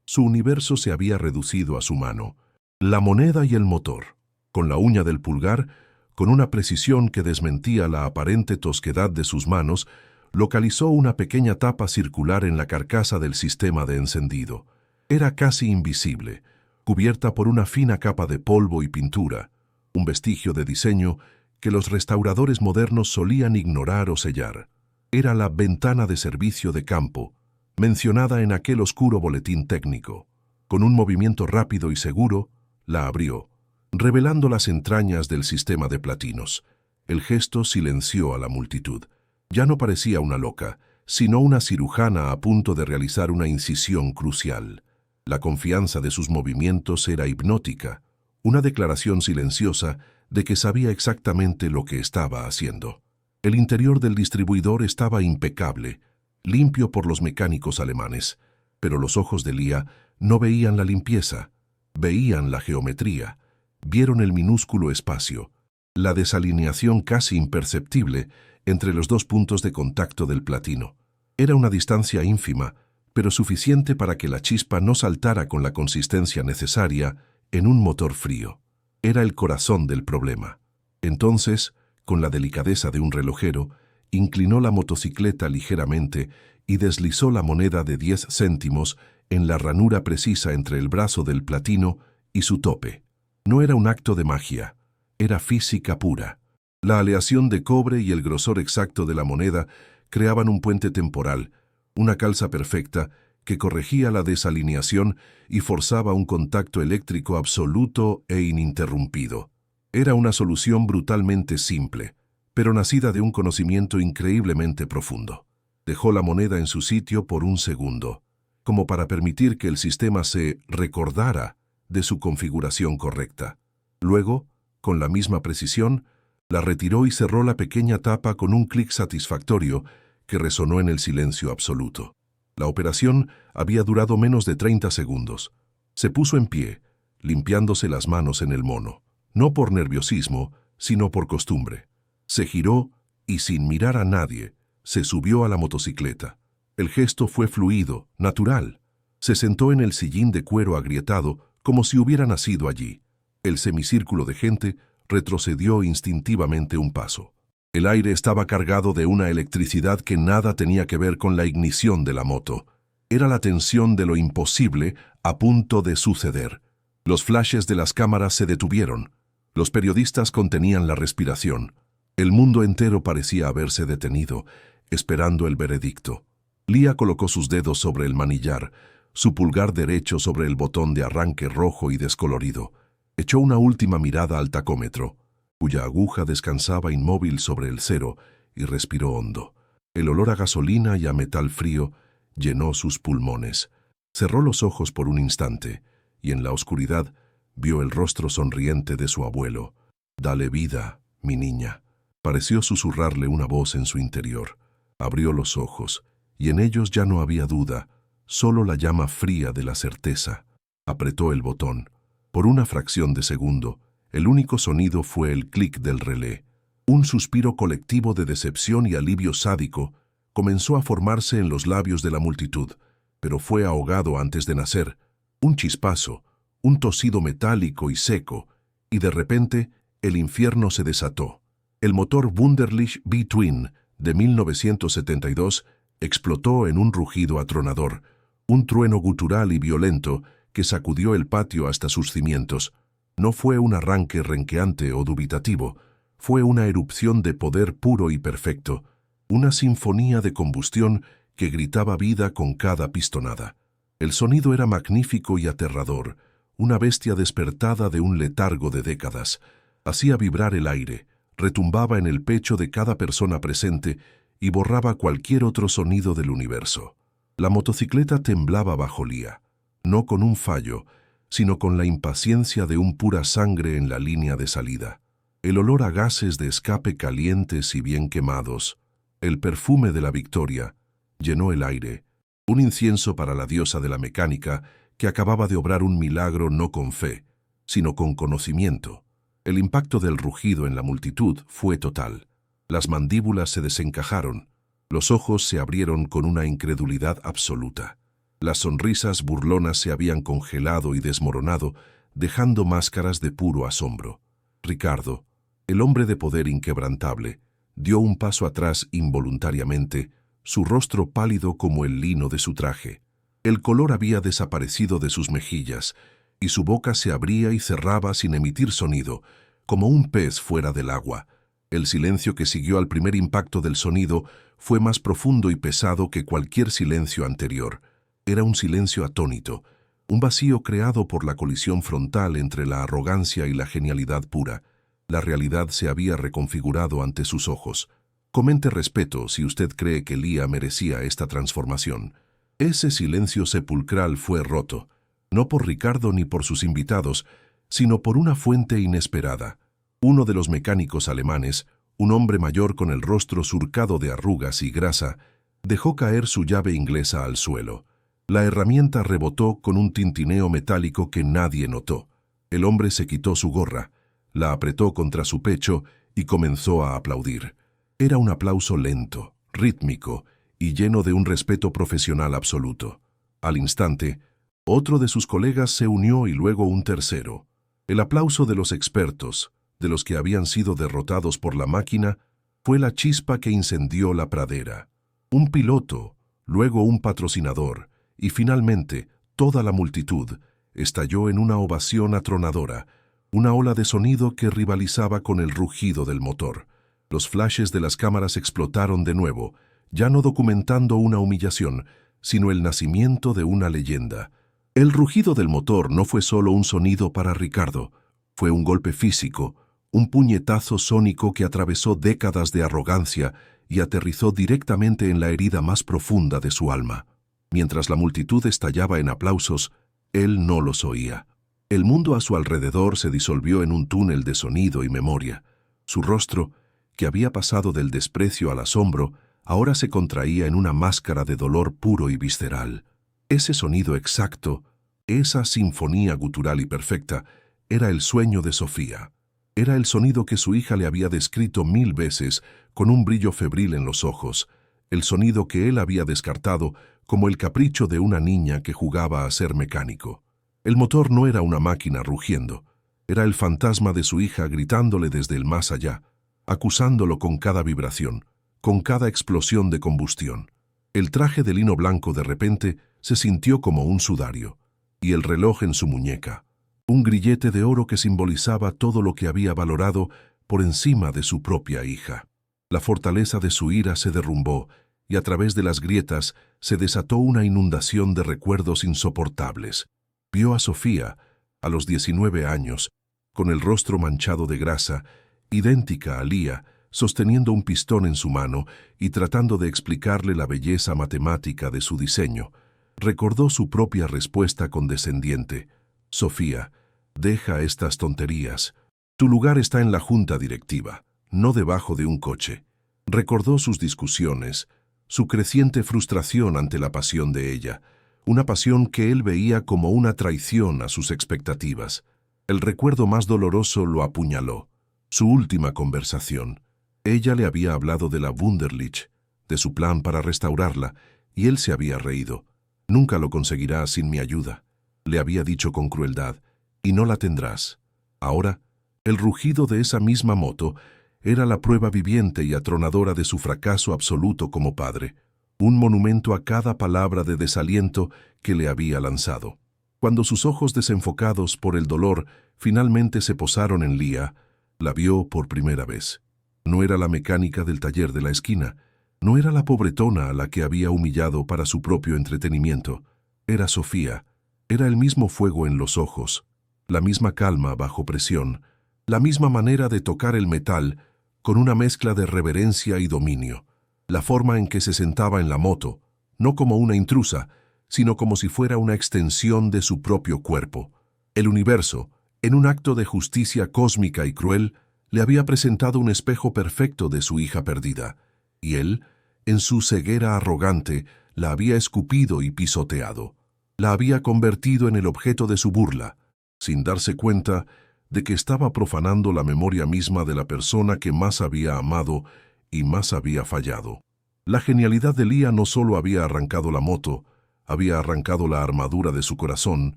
Su universo se había reducido a su mano. La moneda y el motor. Con la uña del pulgar, con una precisión que desmentía la aparente tosquedad de sus manos, localizó una pequeña tapa circular en la carcasa del sistema de encendido. Era casi invisible, cubierta por una fina capa de polvo y pintura, un vestigio de diseño que los restauradores modernos solían ignorar o sellar. Era la ventana de servicio de campo, mencionada en aquel oscuro boletín técnico. Con un movimiento rápido y seguro, la abrió, revelando las entrañas del sistema de platinos. El gesto silenció a la multitud. Ya no parecía una loca, sino una cirujana a punto de realizar una incisión crucial. La confianza de sus movimientos era hipnótica, una declaración silenciosa de que sabía exactamente lo que estaba haciendo. El interior del distribuidor estaba impecable, limpio por los mecánicos alemanes, pero los ojos de Lia no veían la limpieza, veían la geometría, vieron el minúsculo espacio, la desalineación casi imperceptible entre los dos puntos de contacto del platino. Era una distancia ínfima, pero suficiente para que la chispa no saltara con la consistencia necesaria en un motor frío. Era el corazón del problema. Entonces, con la delicadeza de un relojero, inclinó la motocicleta ligeramente y deslizó la moneda de 10 céntimos en la ranura precisa entre el brazo del platino y su tope. No era un acto de magia, era física pura. La aleación de cobre y el grosor exacto de la moneda creaban un puente temporal, una calza perfecta que corregía la desalineación y forzaba un contacto eléctrico absoluto e ininterrumpido. Era una solución brutalmente simple, pero nacida de un conocimiento increíblemente profundo. Dejó la moneda en su sitio por un segundo, como para permitir que el sistema se recordara de su configuración correcta. Luego, con la misma precisión, la retiró y cerró la pequeña tapa con un clic satisfactorio que resonó en el silencio absoluto. La operación había durado menos de 30 segundos. Se puso en pie, limpiándose las manos en el mono, no por nerviosismo, sino por costumbre. Se giró y, sin mirar a nadie, se subió a la motocicleta. El gesto fue fluido, natural. Se sentó en el sillín de cuero agrietado como si hubiera nacido allí. El semicírculo de gente retrocedió instintivamente un paso. El aire estaba cargado de una electricidad que nada tenía que ver con la ignición de la moto. Era la tensión de lo imposible a punto de suceder. Los flashes de las cámaras se detuvieron. Los periodistas contenían la respiración. El mundo entero parecía haberse detenido, esperando el veredicto. Lia colocó sus dedos sobre el manillar, su pulgar derecho sobre el botón de arranque rojo y descolorido. Echó una última mirada al tacómetro, cuya aguja descansaba inmóvil sobre el cero, y respiró hondo. El olor a gasolina y a metal frío llenó sus pulmones. Cerró los ojos por un instante, y en la oscuridad vio el rostro sonriente de su abuelo. «Dale vida, mi niña», pareció susurrarle una voz en su interior. Abrió los ojos, y en ellos ya no había duda, solo la llama fría de la certeza. Apretó el botón. Por una fracción de segundo, el único sonido fue el clic del relé. Un suspiro colectivo de decepción y alivio sádico comenzó a formarse en los labios de la multitud, pero fue ahogado antes de nacer. Un chispazo, un tosido metálico y seco, y de repente el infierno se desató. El motor Wunderlich B-Twin de 1972 explotó en un rugido atronador, un trueno gutural y violento que sacudió el patio hasta sus cimientos. No fue un arranque renqueante o dubitativo, fue una erupción de poder puro y perfecto, una sinfonía de combustión que gritaba vida con cada pistonada. El sonido era magnífico y aterrador, una bestia despertada de un letargo de décadas. Hacía vibrar el aire, retumbaba en el pecho de cada persona presente y borraba cualquier otro sonido del universo. La motocicleta temblaba bajo Lia, no con un fallo, sino con la impaciencia de un pura sangre en la línea de salida. El olor a gases de escape calientes y bien quemados, el perfume de la victoria, llenó el aire, un incienso para la diosa de la mecánica que acababa de obrar un milagro no con fe, sino con conocimiento. El impacto del rugido en la multitud fue total. Las mandíbulas se desencajaron, los ojos se abrieron con una incredulidad absoluta. Las sonrisas burlonas se habían congelado y desmoronado, dejando máscaras de puro asombro. Ricardo, el hombre de poder inquebrantable, dio un paso atrás involuntariamente, su rostro pálido como el lino de su traje. El color había desaparecido de sus mejillas, y su boca se abría y cerraba sin emitir sonido, como un pez fuera del agua. El silencio que siguió al primer impacto del sonido fue más profundo y pesado que cualquier silencio anterior. Era un silencio atónito, un vacío creado por la colisión frontal entre la arrogancia y la genialidad pura. La realidad se había reconfigurado ante sus ojos. Comente respeto si usted cree que Lia merecía esta transformación. Ese silencio sepulcral fue roto, no por Ricardo ni por sus invitados, sino por una fuente inesperada. Uno de los mecánicos alemanes, un hombre mayor con el rostro surcado de arrugas y grasa, dejó caer su llave inglesa al suelo. La herramienta rebotó con un tintineo metálico que nadie notó. El hombre se quitó su gorra, la apretó contra su pecho y comenzó a aplaudir. Era un aplauso lento, rítmico y lleno de un respeto profesional absoluto. Al instante, otro de sus colegas se unió y luego un tercero. El aplauso de los expertos, de los que habían sido derrotados por la máquina, fue la chispa que incendió la pradera. Un piloto, luego un patrocinador, y finalmente toda la multitud estalló en una ovación atronadora, una ola de sonido que rivalizaba con el rugido del motor. Los flashes de las cámaras explotaron de nuevo, ya no documentando una humillación, sino el nacimiento de una leyenda. El rugido del motor no fue solo un sonido para Ricardo, fue un golpe físico, un puñetazo sónico que atravesó décadas de arrogancia y aterrizó directamente en la herida más profunda de su alma. Mientras la multitud estallaba en aplausos, él no los oía. El mundo a su alrededor se disolvió en un túnel de sonido y memoria. Su rostro, que había pasado del desprecio al asombro, ahora se contraía en una máscara de dolor puro y visceral. Ese sonido exacto, esa sinfonía gutural y perfecta, era el sueño de Sofía. Era el sonido que su hija le había descrito 1000 veces, con un brillo febril en los ojos, el sonido que él había descartado como el capricho de una niña que jugaba a ser mecánico. El motor no era una máquina rugiendo, era el fantasma de su hija gritándole desde el más allá, acusándolo con cada vibración, con cada explosión de combustión. El traje de lino blanco de repente se sintió como un sudario, y el reloj en su muñeca, un grillete de oro que simbolizaba todo lo que había valorado por encima de su propia hija. La fortaleza de su ira se derrumbó, y a través de las grietas se desató una inundación de recuerdos insoportables. Vio a Sofía, a los 19 años, con el rostro manchado de grasa, idéntica a Lía, sosteniendo un pistón en su mano y tratando de explicarle la belleza matemática de su diseño. Recordó su propia respuesta condescendiente. «Sofía, deja estas tonterías. Tu lugar está en la junta directiva, no debajo de un coche». Recordó sus discusiones, su creciente frustración ante la pasión de ella, una pasión que él veía como una traición a sus expectativas. El recuerdo más doloroso lo apuñaló. Su última conversación. Ella le había hablado de la Wunderlich, de su plan para restaurarla, y él se había reído. «Nunca lo conseguirás sin mi ayuda», le había dicho con crueldad, «y no la tendrás». Ahora, el rugido de esa misma moto era la prueba viviente y atronadora de su fracaso absoluto como padre, un monumento a cada palabra de desaliento que le había lanzado. Cuando sus ojos desenfocados por el dolor finalmente se posaron en Lía, la vio por primera vez. No era la mecánica del taller de la esquina, no era la pobretona a la que había humillado para su propio entretenimiento. Era Sofía, era el mismo fuego en los ojos, la misma calma bajo presión, la misma manera de tocar el metal con una mezcla de reverencia y dominio, la forma en que se sentaba en la moto, no como una intrusa, sino como si fuera una extensión de su propio cuerpo. El universo, en un acto de justicia cósmica y cruel, le había presentado un espejo perfecto de su hija perdida, y él, en su ceguera arrogante, la había escupido y pisoteado. La había convertido en el objeto de su burla, sin darse cuenta de que estaba profanando la memoria misma de la persona que más había amado y más había fallado. La genialidad de Lía no solo había arrancado la moto, había arrancado la armadura de su corazón,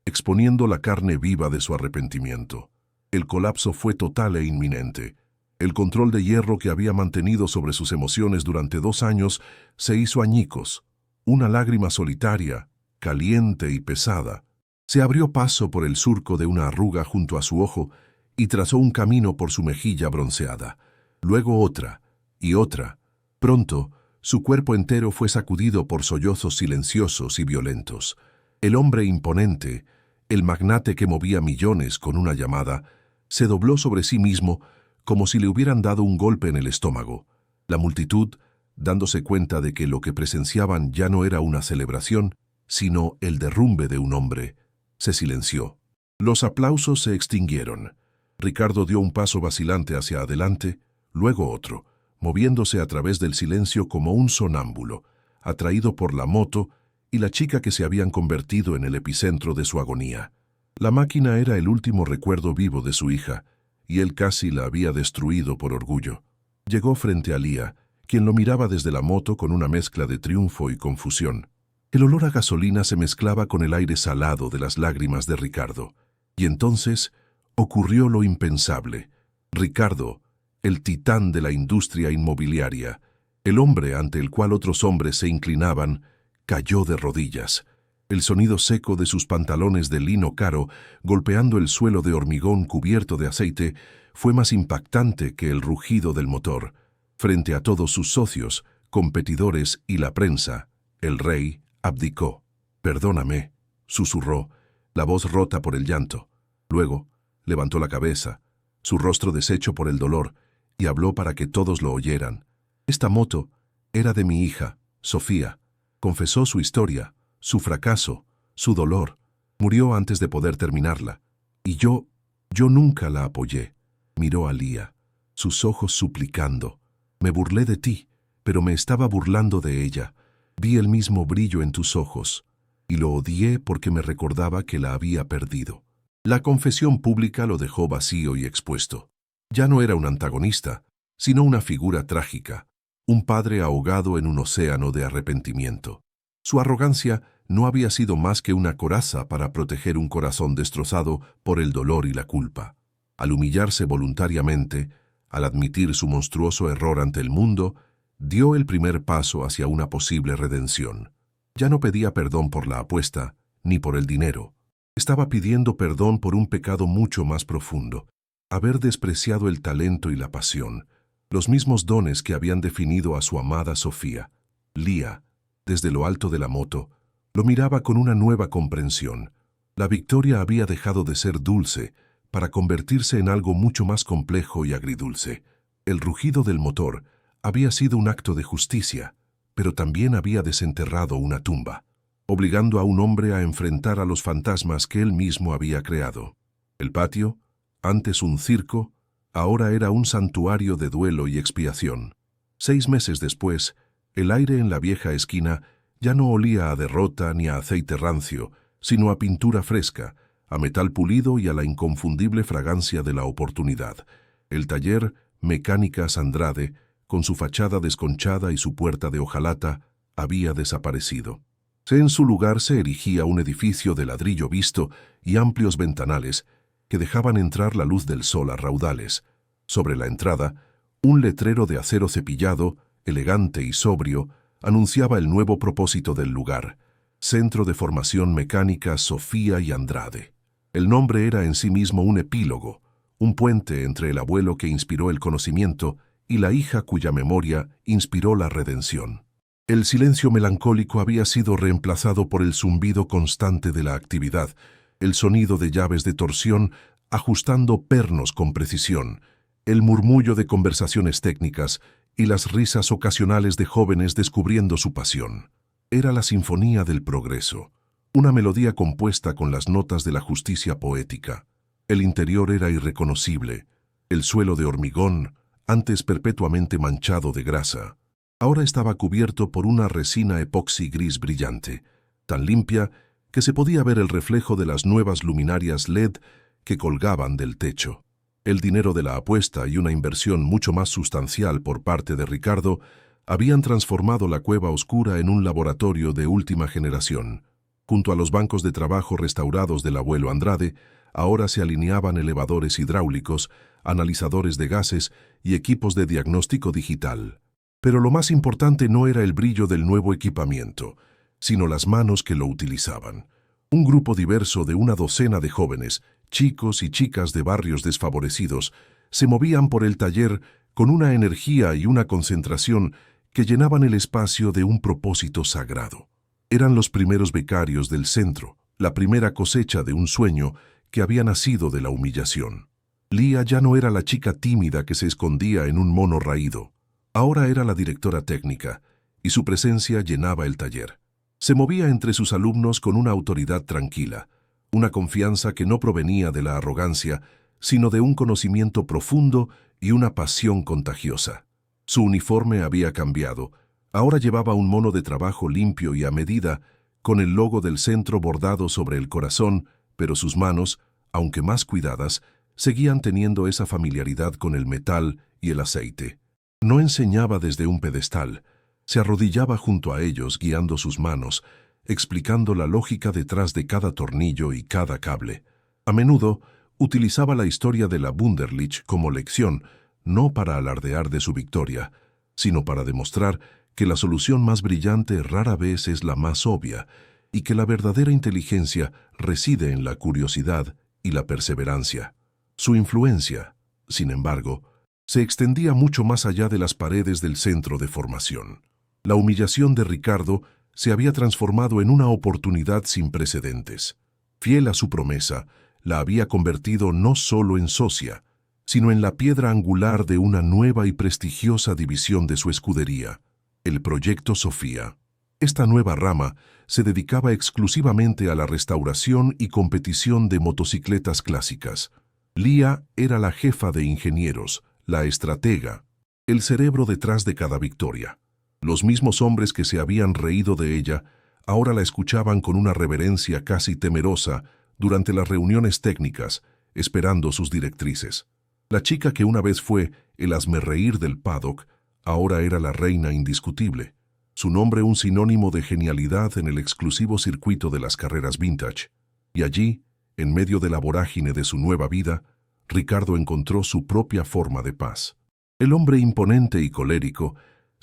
exponiendo la carne viva de su arrepentimiento. El colapso fue total e inminente. El control de hierro que había mantenido sobre sus emociones durante 2 años se hizo añicos. Una lágrima solitaria, caliente y pesada, se abrió paso por el surco de una arruga junto a su ojo y trazó un camino por su mejilla bronceada. Luego otra, y otra. Pronto, su cuerpo entero fue sacudido por sollozos silenciosos y violentos. El hombre imponente, el magnate que movía millones con una llamada, se dobló sobre sí mismo como si le hubieran dado un golpe en el estómago. La multitud, dándose cuenta de que lo que presenciaban ya no era una celebración, sino el derrumbe de un hombre, se silenció. Los aplausos se extinguieron. Ricardo dio un paso vacilante hacia adelante, luego otro, moviéndose a través del silencio como un sonámbulo, atraído por la moto y la chica que se habían convertido en el epicentro de su agonía. La máquina era el último recuerdo vivo de su hija, y él casi la había destruido por orgullo. Llegó frente a Lía, quien lo miraba desde la moto con una mezcla de triunfo y confusión. El olor a gasolina se mezclaba con el aire salado de las lágrimas de Ricardo. Y entonces ocurrió lo impensable. Ricardo, el titán de la industria inmobiliaria, el hombre ante el cual otros hombres se inclinaban, cayó de rodillas. El sonido seco de sus pantalones de lino caro, golpeando el suelo de hormigón cubierto de aceite, fue más impactante que el rugido del motor. Frente a todos sus socios, competidores y la prensa, el rey abdicó. «Perdóname», susurró, la voz rota por el llanto. Luego, levantó la cabeza, su rostro deshecho por el dolor, y habló para que todos lo oyeran. «Esta moto era de mi hija, Sofía». Confesó su historia, su fracaso, su dolor. Murió antes de poder terminarla. Y yo nunca la apoyé. Miró a Lía, sus ojos suplicando. «Me burlé de ti, pero me estaba burlando de ella. Vi el mismo brillo en tus ojos, y lo odié porque me recordaba que la había perdido. La confesión pública lo dejó vacío y expuesto. Ya no era un antagonista, sino una figura trágica, un padre ahogado en un océano de arrepentimiento. Su arrogancia no había sido más que una coraza para proteger un corazón destrozado por el dolor y la culpa. Al humillarse voluntariamente, al admitir su monstruoso error ante el mundo, dio el primer paso hacia una posible redención. Ya no pedía perdón por la apuesta, ni por el dinero. Estaba pidiendo perdón por un pecado mucho más profundo: haber despreciado el talento y la pasión, los mismos dones que habían definido a su amada Sofía. Lía, desde lo alto de la moto, lo miraba con una nueva comprensión. La victoria había dejado de ser dulce para convertirse en algo mucho más complejo y agridulce. El rugido del motor había sido un acto de justicia, pero también había desenterrado una tumba, obligando a un hombre a enfrentar a los fantasmas que él mismo había creado. El patio, antes un circo, ahora era un santuario de duelo y expiación. 6 meses después, el aire en la vieja esquina ya no olía a derrota ni a aceite rancio, sino a pintura fresca, a metal pulido y a la inconfundible fragancia de la oportunidad. El taller Mecánicas Andrade, con su fachada desconchada y su puerta de hojalata, había desaparecido. En su lugar se erigía un edificio de ladrillo visto y amplios ventanales que dejaban entrar la luz del sol a raudales. Sobre la entrada, un letrero de acero cepillado, elegante y sobrio, anunciaba el nuevo propósito del lugar: Centro de Formación Mecánica Sofía y Andrade. El nombre era en sí mismo un epílogo, un puente entre el abuelo que inspiró el conocimiento y la hija cuya memoria inspiró la redención. El silencio melancólico había sido reemplazado por el zumbido constante de la actividad, el sonido de llaves de torsión ajustando pernos con precisión, el murmullo de conversaciones técnicas y las risas ocasionales de jóvenes descubriendo su pasión. Era la sinfonía del progreso, una melodía compuesta con las notas de la justicia poética. El interior era irreconocible, el suelo de hormigón, antes perpetuamente manchado de grasa, ahora estaba cubierto por una resina epoxi gris brillante, tan limpia que se podía ver el reflejo de las nuevas luminarias LED que colgaban del techo. El dinero de la apuesta y una inversión mucho más sustancial por parte de Ricardo habían transformado la cueva oscura en un laboratorio de última generación. Junto a los bancos de trabajo restaurados del abuelo Andrade, ahora se alineaban elevadores hidráulicos, analizadores de gases y equipos de diagnóstico digital. Pero lo más importante no era el brillo del nuevo equipamiento, sino las manos que lo utilizaban. Un grupo diverso de una docena de jóvenes, chicos y chicas de barrios desfavorecidos, se movían por el taller con una energía y una concentración que llenaban el espacio de un propósito sagrado. Eran los primeros becarios del centro, la primera cosecha de un sueño que había nacido de la humillación. Lía ya no era la chica tímida que se escondía en un mono raído. Ahora era la directora técnica, y su presencia llenaba el taller. Se movía entre sus alumnos con una autoridad tranquila, una confianza que no provenía de la arrogancia, sino de un conocimiento profundo y una pasión contagiosa. Su uniforme había cambiado. Ahora llevaba un mono de trabajo limpio y a medida, con el logo del centro bordado sobre el corazón, pero sus manos, aunque más cuidadas, seguían teniendo esa familiaridad con el metal y el aceite. No enseñaba desde un pedestal, se arrodillaba junto a ellos guiando sus manos, explicando la lógica detrás de cada tornillo y cada cable. A menudo utilizaba la historia de la Wunderlich como lección, no para alardear de su victoria, sino para demostrar que la solución más brillante rara vez es la más obvia y que la verdadera inteligencia reside en la curiosidad y la perseverancia. Su influencia, sin embargo, se extendía mucho más allá de las paredes del centro de formación. La humillación de Ricardo se había transformado en una oportunidad sin precedentes. Fiel a su promesa, la había convertido no solo en socia, sino en la piedra angular de una nueva y prestigiosa división de su escudería, el Proyecto Sofía. Esta nueva rama se dedicaba exclusivamente a la restauración y competición de motocicletas clásicas. Lía era la jefa de ingenieros, la estratega, el cerebro detrás de cada victoria. Los mismos hombres que se habían reído de ella ahora la escuchaban con una reverencia casi temerosa durante las reuniones técnicas, esperando sus directrices. La chica que una vez fue el hazmerreír del paddock, ahora era la reina indiscutible. Su nombre un sinónimo de genialidad en el exclusivo circuito de las carreras vintage. Y allí, en medio de la vorágine de su nueva vida, Ricardo encontró su propia forma de paz. El hombre imponente y colérico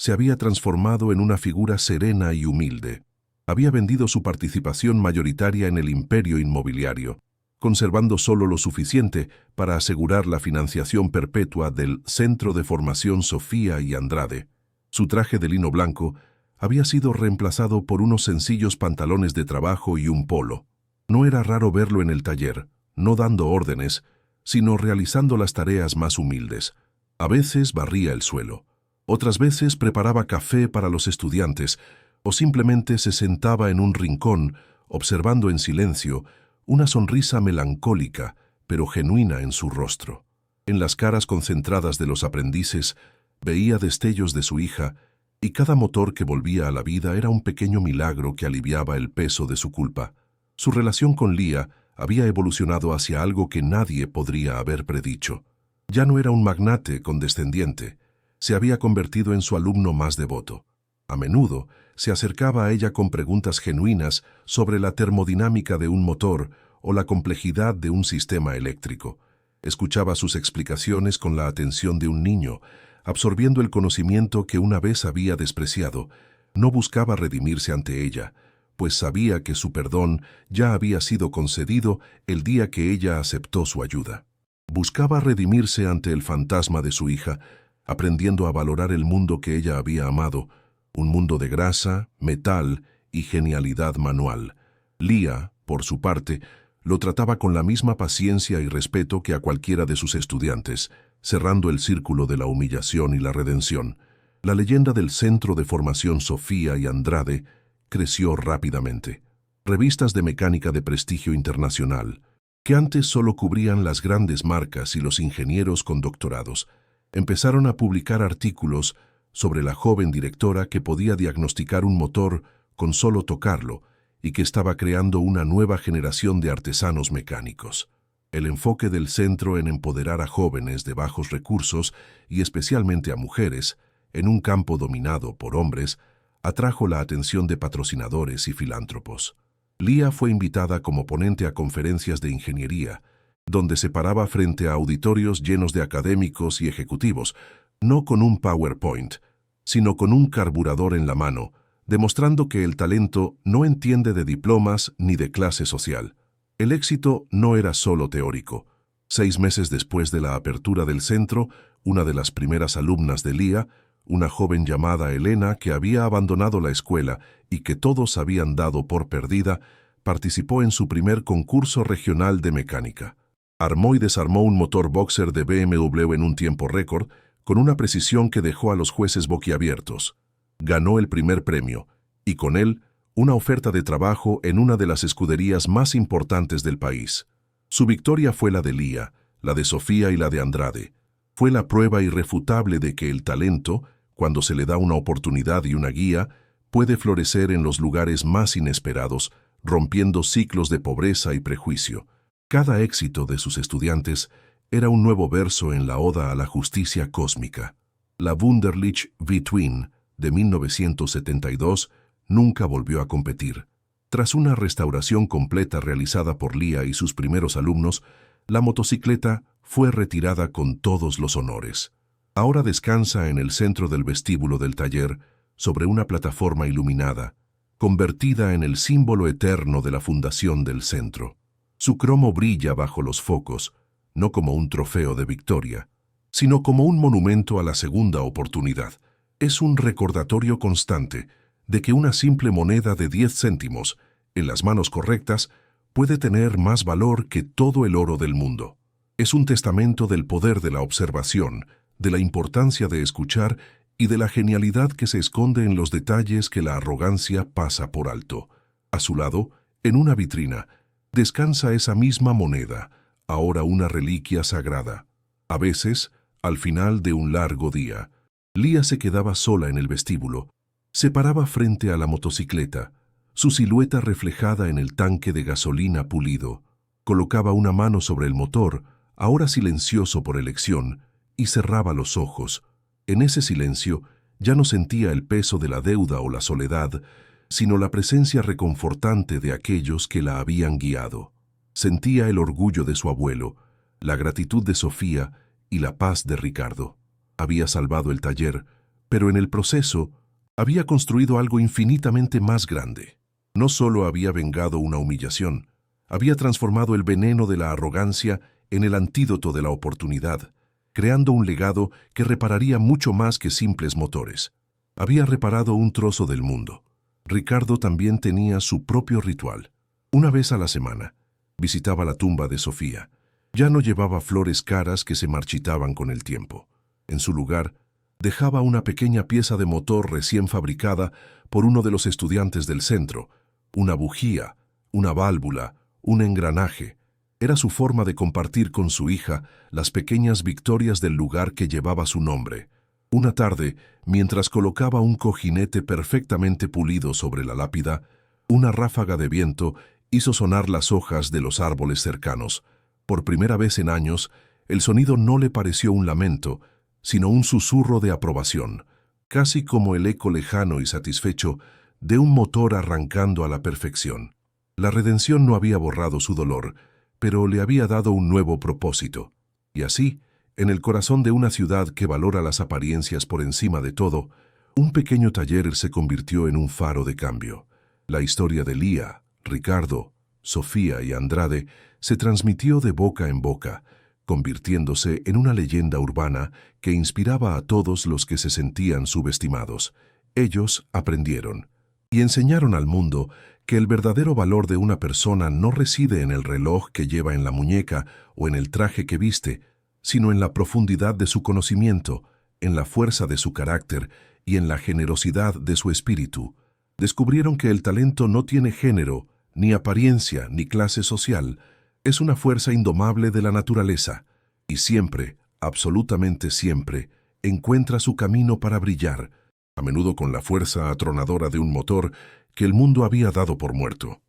se había transformado en una figura serena y humilde. Había vendido su participación mayoritaria en el imperio inmobiliario, conservando solo lo suficiente para asegurar la financiación perpetua del Centro de Formación Sofía y Andrade. Su traje de lino blanco había sido reemplazado por unos sencillos pantalones de trabajo y un polo. No era raro verlo en el taller, no dando órdenes, sino realizando las tareas más humildes. A veces barría el suelo, otras veces preparaba café para los estudiantes o simplemente se sentaba en un rincón, observando en silencio una sonrisa melancólica, pero genuina en su rostro. En las caras concentradas de los aprendices veía destellos de su hija, y cada motor que volvía a la vida era un pequeño milagro que aliviaba el peso de su culpa. Su relación con Lía había evolucionado hacia algo que nadie podría haber predicho. Ya no era un magnate condescendiente, se había convertido en su alumno más devoto. A menudo se acercaba a ella con preguntas genuinas sobre la termodinámica de un motor o la complejidad de un sistema eléctrico. Escuchaba sus explicaciones con la atención de un niño, absorbiendo el conocimiento que una vez había despreciado. No buscaba redimirse ante ella, pues sabía que su perdón ya había sido concedido el día que ella aceptó su ayuda. Buscaba redimirse ante el fantasma de su hija, aprendiendo a valorar el mundo que ella había amado, un mundo de grasa, metal y genialidad manual. Lía, por su parte, lo trataba con la misma paciencia y respeto que a cualquiera de sus estudiantes, cerrando el círculo de la humillación y la redención. La leyenda del Centro de Formación Sofía y Andrade creció rápidamente. Revistas de mecánica de prestigio internacional, que antes solo cubrían las grandes marcas y los ingenieros con doctorados, empezaron a publicar artículos sobre la joven directora que podía diagnosticar un motor con solo tocarlo y que estaba creando una nueva generación de artesanos mecánicos. El enfoque del centro en empoderar a jóvenes de bajos recursos y especialmente a mujeres, en un campo dominado por hombres, atrajo la atención de patrocinadores y filántropos. Lía fue invitada como ponente a conferencias de ingeniería, donde se paraba frente a auditorios llenos de académicos y ejecutivos, no con un PowerPoint, sino con un carburador en la mano, demostrando que el talento no entiende de diplomas ni de clase social. El éxito no era solo teórico. 6 meses después de la apertura del centro, una de las primeras alumnas de Lía, una joven llamada Elena que había abandonado la escuela y que todos habían dado por perdida, participó en su primer concurso regional de mecánica. Armó y desarmó un motor boxer de BMW en un tiempo récord, con una precisión que dejó a los jueces boquiabiertos. Ganó el primer premio, y con él, una oferta de trabajo en una de las escuderías más importantes del país. Su victoria fue la de Lía, la de Sofía y la de Andrade. Fue la prueba irrefutable de que el talento, cuando se le da una oportunidad y una guía, puede florecer en los lugares más inesperados, rompiendo ciclos de pobreza y prejuicio. Cada éxito de sus estudiantes era un nuevo verso en la Oda a la Justicia Cósmica. La Wunderlich V-Twin, de 1972, nunca volvió a competir. Tras una restauración completa realizada por Lía y sus primeros alumnos, la motocicleta fue retirada con todos los honores. Ahora descansa en el centro del vestíbulo del taller, sobre una plataforma iluminada, convertida en el símbolo eterno de la fundación del centro. Su cromo brilla bajo los focos, no como un trofeo de victoria, sino como un monumento a la segunda oportunidad. Es un recordatorio constante de que una simple moneda de 10 céntimos, en las manos correctas, puede tener más valor que todo el oro del mundo. Es un testamento del poder de la observación, de la importancia de escuchar y de la genialidad que se esconde en los detalles que la arrogancia pasa por alto. A su lado, en una vitrina, descansa esa misma moneda, ahora una reliquia sagrada. A veces, al final de un largo día, Lía se quedaba sola en el vestíbulo, Se paraba frente a la motocicleta, su silueta reflejada en el tanque de gasolina pulido. Colocaba una mano sobre el motor, ahora silencioso por elección, y cerraba los ojos. En ese silencio ya no sentía el peso de la deuda o la soledad, sino la presencia reconfortante de aquellos que la habían guiado. Sentía el orgullo de su abuelo, la gratitud de Sofía y la paz de Ricardo. Había salvado el taller, pero en el proceso había construido algo infinitamente más grande. No solo había vengado una humillación, había transformado el veneno de la arrogancia en el antídoto de la oportunidad, creando un legado que repararía mucho más que simples motores. Había reparado un trozo del mundo. Ricardo también tenía su propio ritual. Una vez a la semana, visitaba la tumba de Sofía. Ya no llevaba flores caras que se marchitaban con el tiempo. En su lugar, dejaba una pequeña pieza de motor recién fabricada por uno de los estudiantes del centro, una bujía, una válvula, un engranaje. Era su forma de compartir con su hija las pequeñas victorias del lugar que llevaba su nombre. Una tarde, mientras colocaba un cojinete perfectamente pulido sobre la lápida, una ráfaga de viento hizo sonar las hojas de los árboles cercanos. Por primera vez en años, el sonido no le pareció un lamento, sino un susurro de aprobación, casi como el eco lejano y satisfecho de un motor arrancando a la perfección. La redención no había borrado su dolor, pero le había dado un nuevo propósito. Y así, en el corazón de una ciudad que valora las apariencias por encima de todo, un pequeño taller se convirtió en un faro de cambio. La historia de Lía, Ricardo, Sofía y Andrade se transmitió de boca en boca, convirtiéndose en una leyenda urbana que inspiraba a todos los que se sentían subestimados. Ellos aprendieron y enseñaron al mundo que el verdadero valor de una persona no reside en el reloj que lleva en la muñeca o en el traje que viste, sino en la profundidad de su conocimiento, en la fuerza de su carácter y en la generosidad de su espíritu. Descubrieron que el talento no tiene género, ni apariencia, ni clase social. Es una fuerza indomable de la naturaleza, y siempre, absolutamente siempre, encuentra su camino para brillar, a menudo con la fuerza atronadora de un motor que el mundo había dado por muerto.